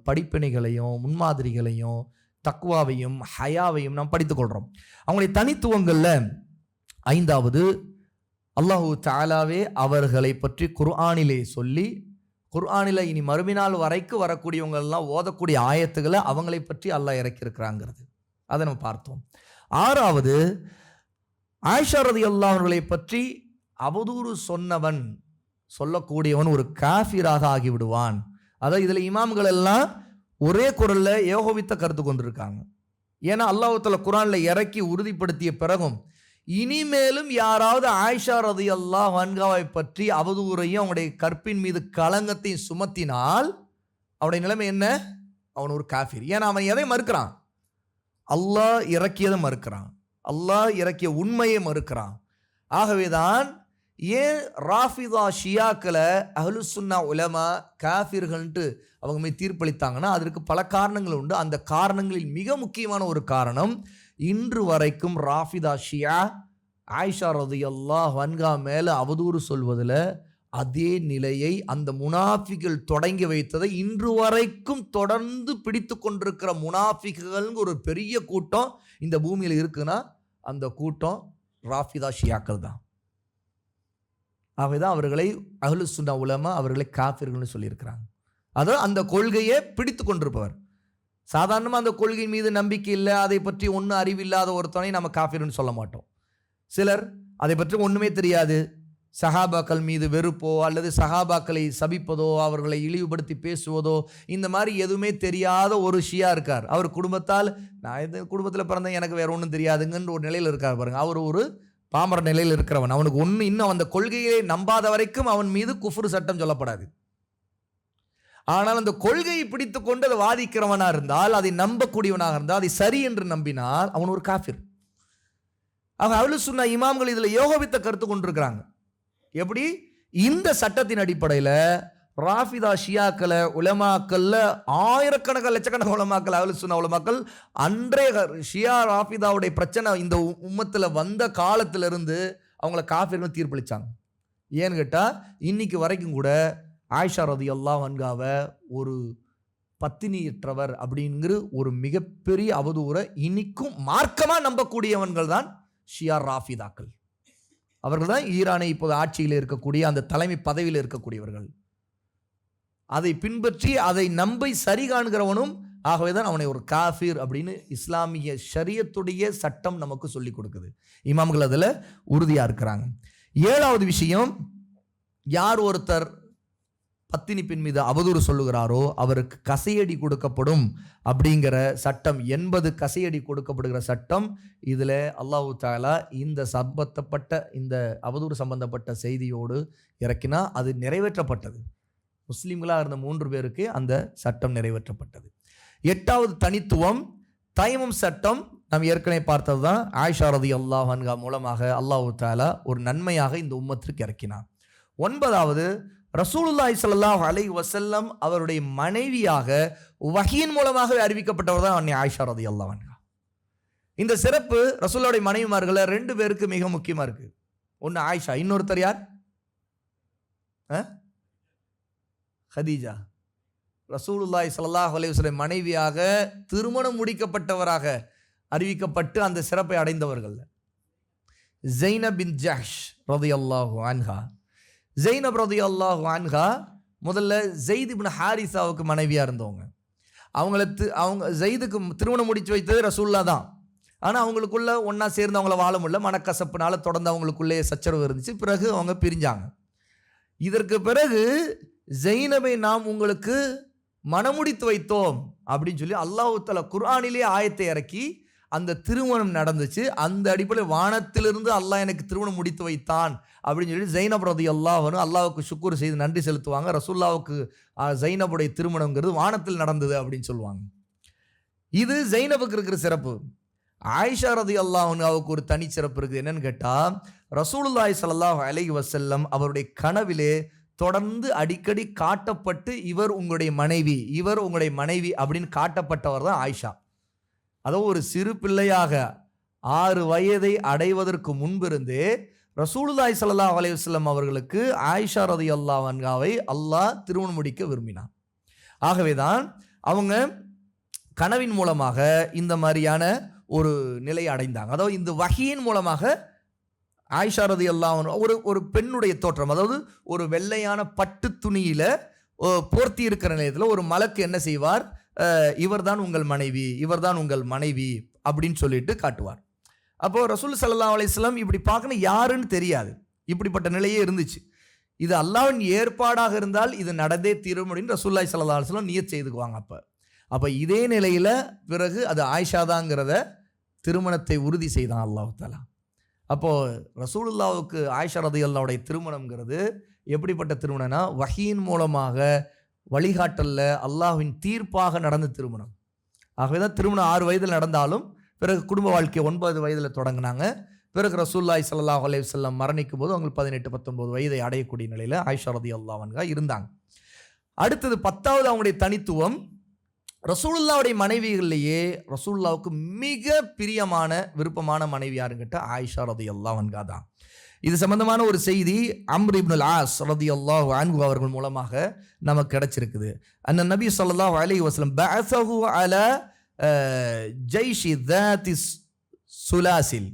படிப்பினைகளையும் முன்மாதிரிகளையும் தக்வாவையும் ஹயாவையும் நாம் படித்துக்கொள்கிறோம். அவங்களுடைய தனித்துவங்களில் 5வது, அல்லாஹு தஆலாவே அவர்களை பற்றி குர்ஆனிலே சொல்லி, குர்ஆனில் இனி மறுமைநாள் வரைக்கும் வரக்கூடியவங்கெல்லாம் ஓதக்கூடிய ஆயத்துக்களை அவங்களை பற்றி அல்லாஹ் இறக்கியிருக்கிறாங்கிறது அதை நம்ம பார்த்தோம். 6வது, ஆயிஷா ரலியல்லாஹு அவர்களை பற்றி அவதூறு சொன்னவன், சொல்லக்கூடியவன் ஒரு காஃபிராக ஆகிவிடுவான். அதாவது இதில் இமாம்கள் எல்லாம் ஒரே குரல்ல ஏகோபித்த கருத்து கொண்டிருக்காங்க. ஏன்னா அல்லாஹ் தஆலா குர்ஆனில் இறக்கி உறுதிப்படுத்திய பிறகும் இனிமேலும் யாராவது ஆயிஷா ரலியல்லாஹு அன்ஹாவை பற்றி அவதூறையும் அவனுடைய கற்பின் மீது களங்கத்தையும் சுமத்தினால் அவனுடைய நிலைமை என்ன? அவன் ஒரு காஃபிர். ஏன்னா அவன் எதை மறுக்கிறான்? அல்லாஹ் இறக்கியதை மறுக்கிறான், அல்லாஹ் இறக்கிய உண்மையை மறுக்கிறான். ஆகவேதான் ஏன் ராஃபிதா ஷியாக்களை அஹ்லுஸ் சுன்னா உலமா காஃபிர்கள்ன்ட்டு அவங்க மீது தீர்ப்பளித்தாங்கன்னா அதற்கு பல காரணங்கள் உண்டு. அந்த காரணங்களில் மிக முக்கியமான ஒரு காரணம், இன்று வரைக்கும் ராஃபிதா ஷியா ஆயிஷா ரலியல்லாஹு அன்ஹா மேலே அவதூறு சொல்வதில் அதே நிலையை அந்த முனாஃபிகள் தொடங்கி வைத்ததை இன்று வரைக்கும் தொடர்ந்து பிடித்து கொண்டிருக்கிற முனாஃபிகள் ஒரு பெரிய கூட்டம் இந்த பூமியில் இருக்குன்னா அந்த கூட்டம் ராஃபிதா ஷியாக்கள் தான். ஆகவேதான் அவர்களை அஹ்லுஸ் சுன்னா உலமா அவர்களை காஃபிர்கள்னு சொல்லியிருக்கிறாங்க. அதாவது அந்த கொள்கையை பிடித்து கொண்டிருப்பவர். சாதாரணமாக அந்த கொள்கை மீது நம்பிக்கை இல்லை, அதை பற்றி ஒன்றும் அறிவில்லாத ஒருத்தனை நம்ம காஃபிர்னு சொல்ல மாட்டோம். சிலர் அதை பற்றி ஒன்றுமே தெரியாது, சஹாபாக்கள் மீது வெறுப்போ அல்லது சஹாபாக்களை சபிப்பதோ அவர்களை இழிவுபடுத்தி பேசுவதோ இந்த மாதிரி எதுவுமே தெரியாத ஒரு ஷியா இருக்கார். அவர் குடும்பத்தால், நான் இந்த குடும்பத்தில் பிறந்தேன் எனக்கு வேற ஒன்றும் தெரியாதுங்கன்னு ஒரு நிலையில் இருக்கார் பாருங்க. அவர் ஒரு பாமர நிலையில் இருக்கிறவன். அவனுக்கு ஒன்று இன்னும் அந்த கொள்கையை நம்பாத வரைக்கும் அவன் மீது குஃப்ர் சட்டம் சொல்லப்படாது. ஆனால் அந்த கொள்கையை பிடித்து கொண்டு அதை வாதிக்கிறவனாக இருந்தால், அதை நம்பக்கூடியவனாக இருந்தால், அதை சரி என்று நம்பினால் அவன் ஒரு காஃபிர். ஆக அஹ்லுஸ் சுன்னா இமாம்கள் இதில் யோகவித்த கருத்து கொண்டிருக்கிறாங்க. எப்படி? இந்த சட்டத்தின் அடிப்படையில் ராஃபிதா ஷியாக்களை உலமாக்கல்ல ஆயிரக்கணக்கான லட்சக்கணக்கான உலமாக்கள் அஹ்லுஸ் சுன்னா உலமாக்கள் அன்றைய ஷியா ராஃபிதாவுடைய பிரச்சனை இந்த உம்மத்தில் வந்த காலத்திலிருந்து அவங்கள காஃபிர்னு தீர்ப்பளித்தாங்க. ஏன்னு கேட்டால் இன்னைக்கு வரைக்கும் கூட ஆயிஷா ரலியல்லாஹு அன்ஹாவை ஒரு பத்தினியற்றவர் அப்படிங்கிற ஒரு மிகப்பெரிய அவதூறை இன்னைக்கும் மார்க்கமாக நம்பக்கூடியவன்கள் தான் ஷியா ராஃபிதாக்கள். அவர்கள் தான் ஈரானை இப்போது ஆட்சியில் இருக்கக்கூடிய அந்த தலைமை பதவியில் இருக்கக்கூடியவர்கள். அதை பின்பற்றி அதை நம்பி சரி காண்கிறவனும், ஆகவே தான் அவனை ஒரு காஃபிர் அப்படின்னு இஸ்லாமிய ஷரியத்துடைய சட்டம் நமக்கு சொல்லி கொடுக்குது. இமாம்கள் அதில் உறுதியாக இருக்கிறாங்க. 7வது விஷயம், யார் ஒருத்தர் பத்தினி பெண் மீது அவதூறு சொல்லுகிறாரோ அவருக்கு கசையடி கொடுக்கப்படும் அப்படிங்கிற சட்டம், 80 கசையடி கொடுக்கப்படுகிற சட்டம் இதில் அல்லாஹ் தஆலா இந்த இந்த அவதூறு சம்பந்தப்பட்ட செய்தியோடு இறக்கினா அது நிறைவேற்றப்பட்டது. முஸ்லீம்களாக இருந்த 3 பேருக்கு அந்த சட்டம் நிறைவேற்றப்பட்டது. 8வது தனித்துவம் தயமம் சட்டம். நாம் ஏற்கனவே பார்த்தது தான். ஆயிஷா ரலியல்லாஹு அன்ஹா மூலமாக அல்லாஹ் தஆலா ஒரு நன்மையாக இந்த உம்மத்திற்கு இறக்கினார். 9வது ரசூலுல்லாஹி ஸல்லல்லாஹு அலைஹி வஸல்லம் அவருடைய மனைவியாக வஹீன் மூலமாக அறிவிக்கப்பட்டவர் தான் அன்னை ஆயிஷா ரலியல்லாஹு அன்ஹா. இந்த சிறப்பு ரசூலுல்லாஹுடைய மனைவிமார்கள 2 பேருக்கு மிக முக்கியமா இருக்கு. ஒன்னு ஆயிஷா, இன்னொருத்தர் யார்? ஹதீஜா. ரசூலுல்லாஹி ஸல்லல்லாஹு அலைஹி வஸல்லம் மனைவியாக திருமணம் முடிக்கப்பட்டவராக அறிவிக்கப்பட்டு அந்த சிறப்பை அடைந்தவர்கள் ஸைனப் பின் ஜஹ்ஷ் ரலியல்லாஹு அன்ஹா. ஸைனப் ரலியல்லாஹு அன்ஹா முதல்ல ஸைத் இப்னு ஹாரிஸாவுக்கு மனைவியாக இருந்தவங்க. அவங்க ஸைதுக்கு திருமணம் முடித்து வைத்தது ரசூலுல்லாஹ் தான். ஆனால் அவங்களுக்குள்ள ஒன்றா சேர்ந்து அவங்கள வாழ முடியல, மனக்கசப்புனால தொடர்ந்து அவங்களுக்குள்ளே சச்சரவு இருந்துச்சு. பிறகு அவங்க பிரிஞ்சாங்க. இதற்கு பிறகு ஸைனபை நாம் உங்களுக்கு மனமுடித்து வைத்தோம் அப்படின்னு சொல்லி அல்லாஹ் தஆலா குர்ஆனிலே ஆயத்தை இறக்கி அந்த திருமணம் நடந்துச்சு. அந்த அடிப்படையில் வானத்திலிருந்து அல்லாஹ் எனக்கு திருமணம் முடித்து வைத்தான் அப்படின்னு சொல்லி ஸைனப் ரலியல்லாஹு அன்ஹா அல்லாஹ்வுக்கு ஷுக்ர் செய்து நன்றி செலுத்துவாங்க. ரசூலுல்லாஹ்வுக்கு ஸைனபுடைய திருமணம்ங்கிறது வானத்தில் நடந்தது அப்படின்னு சொல்லுவாங்க. இது ஸைனபுக்கு இருக்கிற சிறப்பு. ஆயிஷா ரலியல்லாஹு அன்ஹாவுக்கு ஒரு தனி சிறப்பு இருக்குது. என்னன்னு கேட்டால் ரசூலுல்லாஹி ஸல்லல்லாஹு அலைஹி வஸல்லம் அவருடைய கனவிலே தொடர்ந்து அடிக்கடி காட்டப்பட்டு இவர் உங்களுடைய மனைவி அப்படின்னு காட்டப்பட்டவர் தான் ஆயிஷா. அதோ ஒரு சிறு பிள்ளையாக 6 வயதை அடைவதற்கு முன்பிருந்தே ரசூலுல்லாஹி ஸல்லல்லாஹு அலைஹி வஸல்லம் அவர்களுக்கு ஆயிஷா ரலியல்லாஹு அன்ஹாவை அல்லாஹ் திருமணம் முடிக்க விரும்பினார். ஆகவேதான் அவங்க கனவின் மூலமாக இந்த மாதிரியான ஒரு நிலையை அடைந்தாங்க. அதாவது இந்த வஹீயின் மூலமாக ஆயிஷா ரலியல்லாஹு அன்ஹா ஒரு பெண்ணுடைய தோற்றம், அதாவது ஒரு வெள்ளையான பட்டு துணியில போர்த்தி இருக்கிற நிலையத்தில் ஒரு மலக்கு என்ன செய்வார், இவர்தான் உங்கள் மனைவி அப்படின்னு சொல்லிட்டு காட்டுவார். அப்போ ரசூல் ஸல்லல்லாஹு அலைஹி வஸல்லம் இப்படி பார்க்கணும் யாருன்னு தெரியாது. இப்படிப்பட்ட நிலையே இருந்துச்சு. இது அல்லாஹ்வின் ஏற்பாடாக இருந்தால் இது நடந்தே தீரும் அப்படின்னு ரசூலுல்லாஹி ஸல்லல்லாஹு அலைஹி வஸல்லம் நியத் செய்துக்குவாங்க. அப்போ இதே நிலையில் பிறகு அது ஆயிஷா தாங்கிறத திருமணத்தை உறுதி செய்தான் அல்லாஹ் தஆலா. அப்போது ரசூலுல்லாஹ்வுக்கு ஆயிஷா ரலியல்லாஹுடைய திருமணம்ங்கிறது எப்படிப்பட்ட திருமணம்னா வஹீயின் மூலமாக வழிகாட்டல்ல அல்லாஹ்வின் தீர்ப்பாக நடந்த திருமணம். ஆகவே தான் திருமணம் 6 வயதில் நடந்தாலும் பிறகு குடும்ப வாழ்க்கை 9 வயதில் தொடங்கினாங்க. பிறகு ரசூலுல்லாஹி ஸல்லல்லாஹு அலைஹி வஸல்லம் மரணிக்கும் போது அவங்களுக்கு 18-19 வயதை அடையக்கூடிய நிலையில் ஆயிஷா ரலியல்லாஹு அன்ஹா இருந்தாங்க. அடுத்தது 10வது அவங்களுடைய தனித்துவம், ரசூலுல்லாஹுடைய மனைவிகளிலேயே ரசூலுல்லாஹ்வுக்கு மிக பிரியமான விருப்பமான மனைவி யாருன்னு கேட்டால் ஆயிஷா ரலியல்லாஹு அன்ஹா தான். இது சம்பந்தமான ஒரு செய்தி அம்ர் இப்னுல் ஆஸ் ரலியல்லாஹு அன்ஹு அவர்கள் மூலமாக நமக்கு கிடைச்சிருக்குது. அன்ன நபி ஸல்லல்லாஹு அலைஹி வஸல்லம் பஅஸஹு அலா ஜைஷி ذات சுலாசில்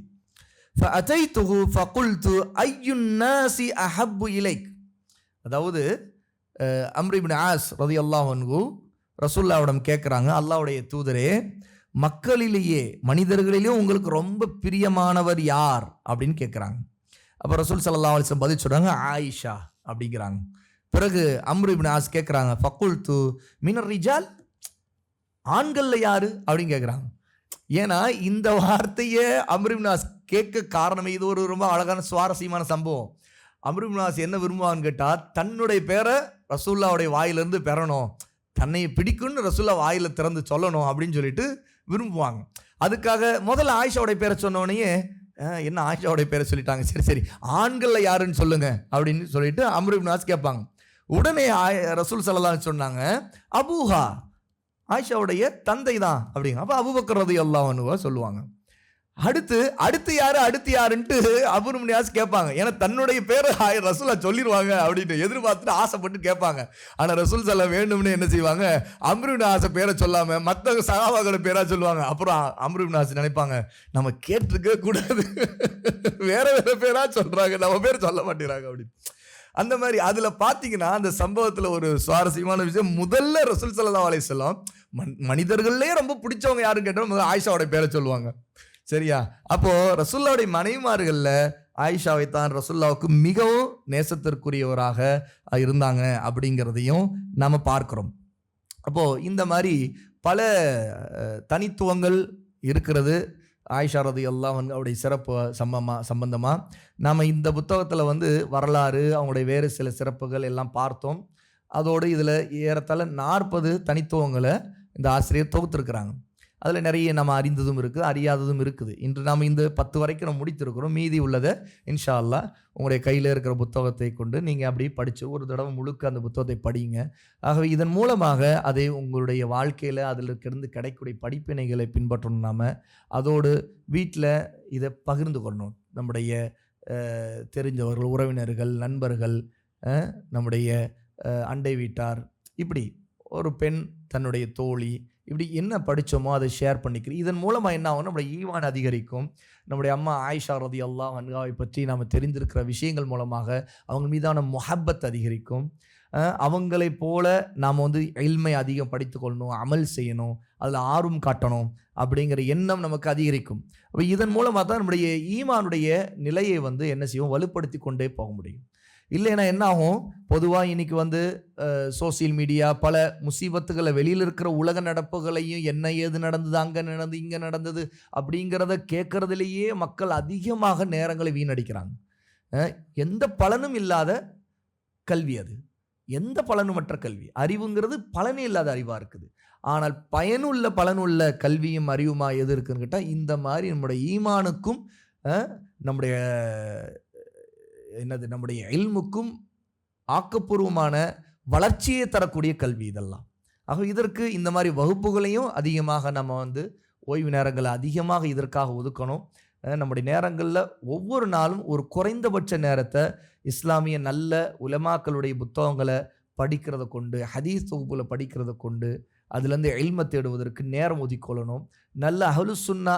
ஃபஅதைதுஹு ஃபகுல்து அய்யுன் நாஸி அஹப்பு இலைக். அதாவது அம்ர் இப்னு ஆஸ் ரலியல்லாஹு அன்ஹு ரசூலுல்லாஹ்விடம் கேட்குறாங்க, அல்லாஹ்வுடைய தூதரே, மக்களிலேயே மனிதர்களிலேயே உங்களுக்கு ரொம்ப பிரியமானவர் யார் அப்படின்னு கேட்குறாங்க. அப்போ ரசூல் ஸல்லல்லாஹு அலைஹி வஸல்லம் பதில் சொல்கிறாங்க ஆயிஷா அப்படிங்கிறாங்க. பிறகு அம்ர் இப்னு ஆஸ் கேட்குறாங்க ஃபகுல்து மினர் ரிஜால், ஆண்களில் யார் அப்படின்னு கேட்குறாங்க. ஏன்னா இந்த வார்த்தையை அம்ர் இப்னு ஆஸ் கேட்க காரணமே இது ஒரு ரொம்ப அழகான சுவாரஸ்யமான சம்பவம். அம்ர் இப்னு ஆஸ் என்ன விரும்புவான்னு கேட்டால் தன்னுடைய பேரை ரசூலுல்லாஹ்வுடைய வாயிலிருந்து பெறணும், தன்னை பிடிக்கும்னு ரசூலுல்லாஹ் வாயில் திறந்து சொல்லணும் அப்படின்னு சொல்லிட்டு விரும்புவாங்க. அதுக்காக முதல்ல ஆயிஷாவுடைய பேரை சொன்னோடனே என்ன ஆயிஷாவுடைய பேரை சொல்லிட்டாங்க, சரி ஆண்களில் யாருன்னு சொல்லுங்க அப்படின்னு சொல்லிட்டு அம்ர் இப்னு ஆஸ் கேட்பாங்க. உடனே ரசூல் ஸல்லல்லாஹு அலைஹி வஸல்லம் சொன்னாங்க அபூஹா, ஆயிஷாவுடைய தந்தை தான் அப்படிங்க. அப்போ அபூபக்கர் ரலியல்லாஹு அன்ஹு சொல்லுவாங்க. அடுத்து யாருன்ட்டு அம்ர் இப்னு ஆஸ் கேட்பாங்க. ஏன்னா தன்னுடைய பேரை ரசூலா சொல்லிடுவாங்க அப்படின்னு எதிர்பார்த்துட்டு ஆசைப்பட்டு கேட்பாங்க. ஆனால் ரசூல் ஸல்லல்லாஹு வேணும்னு என்ன செய்வாங்க, அம்ர் இப்னு ஆஸ் பேரை சொல்லாம மற்ற சஹாபாக்களோட பேரா சொல்லுவாங்க. அப்புறம் அம்ர் இப்னு ஆஸ் நினைப்பாங்க நம்ம கேட்டிருக்க கூடாது, வேற பேரா சொல்றாங்க, நம்ம பேர் சொல்ல மாட்டேங்கிறாங்க அப்படின்னு. அந்த மாதிரி அதில் பார்த்தீங்கன்னா அந்த சம்பவத்தில் ஒரு சுவாரஸ்யமான விஷயம், முதல்ல ரசூல் ஸல்லல்லாஹு அலைஹி வஸல்லம் மனிதர்கள்லேயே ரொம்ப பிடிச்சவங்க யாருன்னு கேட்டால் முதல்ல ஆயிஷாவோட பேரை சொல்லுவாங்க. சரியா? அப்போ ரசூலுல்லாஹ்வுடைய மனைவிமார்களில் ஆயிஷாவை தான் ரசூலுல்லாவுக்கு மிகவும் நேசத்திற்குரியவராக இருந்தாங்க அப்படிங்கிறதையும் நாம் பார்க்கிறோம். அப்போது இந்த மாதிரி பல தனித்துவங்கள் இருக்கிறது. ஆயிஷா ரலியல்லாஹு அன்ஹா அவருடைய சிறப்பு சம்பந்தமாக நாம் இந்த புத்தகத்தில் வரலாறு, அவங்களுடைய வேறு சில சிறப்புகள் எல்லாம் பார்த்தோம். அதோடு இதில் ஏறத்தாழ 40 தனித்துவங்களை இந்த ஆசிரியர் தொகுத்திருக்கிறாங்க. அதில் நிறைய நம்ம அறிந்ததும் இருக்குது, அறியாததும் இருக்குது. இன்று நாம் இந்த 10 வரைக்கும் நம்ம முடித்திருக்கிறோம். மீதி உள்ளதை இன்ஷா அல்லாஹ் உங்களுடைய கையில் இருக்கிற புத்தகத்தை கொண்டு நீங்கள் அப்படி படித்து ஒரு தடவை முழுக்க அந்த புத்தகத்தை படிங்க. ஆகவே இதன் மூலமாக அதை உங்களுடைய வாழ்க்கையில் அதில் இருந்து கிடைக்கக்கூடிய படிப்பினைகளை பின்பற்றணும். நாம் அதோடு வீட்டில் இதை பகிர்ந்து கொள்ளணும். நம்முடைய தெரிஞ்சவர்கள், உறவினர்கள், நண்பர்கள், நம்முடைய அண்டை வீட்டார், இப்படி ஒரு பெண் தன்னுடைய தோழி, இப்படி என்ன படித்தோமோ அதை ஷேர் பண்ணிக்கிறோம். இதன் மூலமாக என்ன ஆகும், நம்முடைய ஈமான் அதிகரிக்கும். நம்முடைய அம்மா ஆயிஷா ரலியல்லாஹு அன்ஹாவை பற்றி நாம் தெரிந்திருக்கிற விஷயங்கள் மூலமாக அவங்க மீதான முஹப்பத் அதிகரிக்கும். அவங்களை போல நாம் இல்மை அதிகம் படித்து கொள்ளணும், அமல் செய்யணும், அதில் ஆர்வம் காட்டணும் அப்படிங்கிற எண்ணம் நமக்கு அதிகரிக்கும். அப்போ இதன் மூலமாக தான் நம்முடைய ஈமானுடைய நிலையை என்ன செய்வோம், வலுப்படுத்தி கொண்டே போக முடியும். இல்லைன்னா என்ன ஆகும், பொதுவாக இன்னைக்கு சோசியல் மீடியா பல முசீபத்துகளை, வெளியில் இருக்கிற உலக நடப்புகளையும் என்ன ஏது நடந்தது, அங்கே நடந்தது, இங்கே நடந்தது அப்படிங்கிறத கேட்கறதுலேயே மக்கள் அதிகமாக நேரங்களை வீணடிக்கிறாங்க. எந்த பலனும் இல்லாத கல்வி அது, எந்த பலனுமற்ற கல்வி. அறிவுங்கிறது பலனே இல்லாத அறிவாக இருக்குது. ஆனால் பயனுள்ள பலனுள்ள கல்வியும் அறிவுமா எது இருக்குன்னு கேட்டால், இந்த மாதிரி நம்முடைய ஈமானுக்கும் நம்முடைய நம்முடைய இல்முக்கும் ஆக்கப்பூர்வமான வளர்ச்சியை தரக்கூடிய கல்வி இதெல்லாம். ஆக இதற்கு இந்த மாதிரி வகுப்புகளையும் அதிகமாக நம்ம ஓய்வு நேரங்களை அதிகமாக இதற்காக ஒதுக்கணும். நம்முடைய நேரங்களில் ஒவ்வொரு நாளும் ஒரு குறைந்தபட்ச நேரத்தை இஸ்லாமிய நல்ல உலமாக்களுடைய புத்தகங்களை படிக்கிறத கொண்டு, ஹதீஸ் தொகுப்புகளை படிக்கிறத கொண்டு அதுலேருந்து இல்மை தேடுவதற்கு நேரம் ஒதுக்கொள்ளணும். நல்ல அஹ்லுஸ் சுன்னா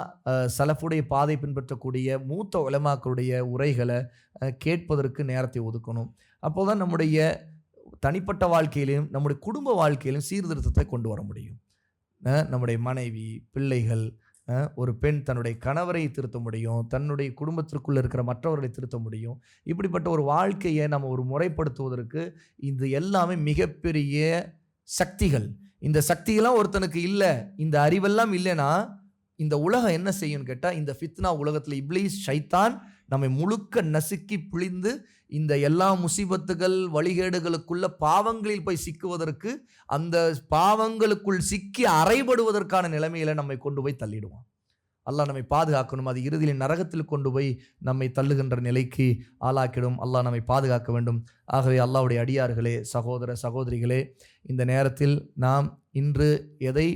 சலஃபுடைய பாதை பின்பற்றக்கூடிய மூத்த உலமாக்களுடைய உரைகளை கேட்பதற்கு நேரத்தை ஒதுக்கணும். அப்போ தான் நம்முடைய தனிப்பட்ட வாழ்க்கையிலையும் நம்முடைய குடும்ப வாழ்க்கையிலும் சீர்திருத்தத்தை கொண்டு வர முடியும். நம்முடைய மனைவி, பிள்ளைகள், ஒரு பெண் தன்னுடைய கணவரை திருத்த முடியும், தன்னுடைய குடும்பத்திற்குள்ளே இருக்கிற மற்றவர்களை திருத்த முடியும். இப்படிப்பட்ட ஒரு வாழ்க்கையை நம்ம ஒரு முறைப்படுத்துவதற்கு இது எல்லாமே மிகப்பெரிய சக்திகள். இந்த சக்தியெல்லாம் ஒருத்தனுக்கு இல்லை, இந்த அறிவெல்லாம் இல்லைன்னா இந்த உலகம் என்ன செய்யும்னு கேட்டால், இந்த ஃபித்னா உலகத்தில் இப்லீஸ் ஷைத்தான் நம்மை முழுக்க நசுக்கி பிழிந்து இந்த எல்லா முசீபத்துகள் வழிகேடுகளுக்குள்ள பாவங்களில் போய் சிக்குவதற்கு, அந்த பாவங்களுக்குள் சிக்கி அறைபடுவதற்கான நிலைமையில நம்மை கொண்டு போய் தள்ளிடுவான். அல்லாஹ் நம்மை பாதுகாக்கணும். அது இறுதியில் நரகத்தில் கொண்டு போய் நம்மை தள்ளுகின்ற நிலைக்கு ஆளாக்கிடும். அல்லாஹ் நம்மை பாதுகாக்க வேண்டும். ஆகவே அல்லாஹ்வுடைய அடியார்களே, சகோதர சகோதரிகளே, இந்த நேரத்தில் நாம் இன்று எதை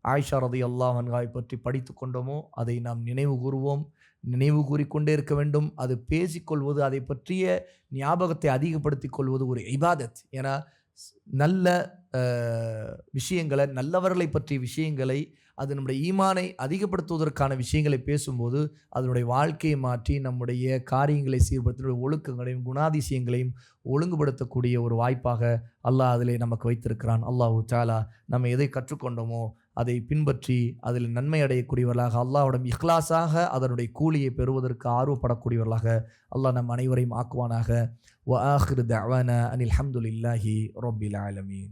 ஆயிஷா ரலியல்லாஹு அன்ஹாவை பற்றி படித்து கொண்டோமோ அதை நாம் நினைவு கூறுவோம், நினைவு கூறிக்கொண்டே இருக்க வேண்டும். அது பேசிக்கொள்வது, அதை பற்றிய ஞாபகத்தை அதிகப்படுத்தி கொள்வது ஒரு இபாதத். ஏன்னா நல்ல விஷயங்களை, நல்லவர்களை பற்றிய விஷயங்களை, அது நம்முடைய ஈமானை அதிகப்படுத்துவதற்கான விஷயங்களை பேசும்போது அதனுடைய வாழ்க்கையை மாற்றி நம்முடைய காரியங்களை சீர்படுத்த, ஒழுக்கங்களையும் குணாதிசயங்களையும் ஒழுங்குபடுத்தக்கூடிய ஒரு வாய்ப்பாக அல்லாஹ் அதிலே நமக்கு வைத்திருக்கிறான். அல்லாஹு தஆலா நம்ம எதை கற்றுக்கொண்டோமோ அதை பின்பற்றி அதில் நன்மை அடையக்கூடியவர்களாக, அல்லாஹ்விடம் இஹ்லாஸாக அதனுடைய கூலியை பெறுவதற்கு ஆர்வப்படக்கூடியவர்களாக அல்லாஹ் நம் அனைவரையும் ஆக்குவானாக. வ ஆகிரு தஅவானா அனில் ஹம்துலில்லாஹி ரப்பில் ஆலமீன்.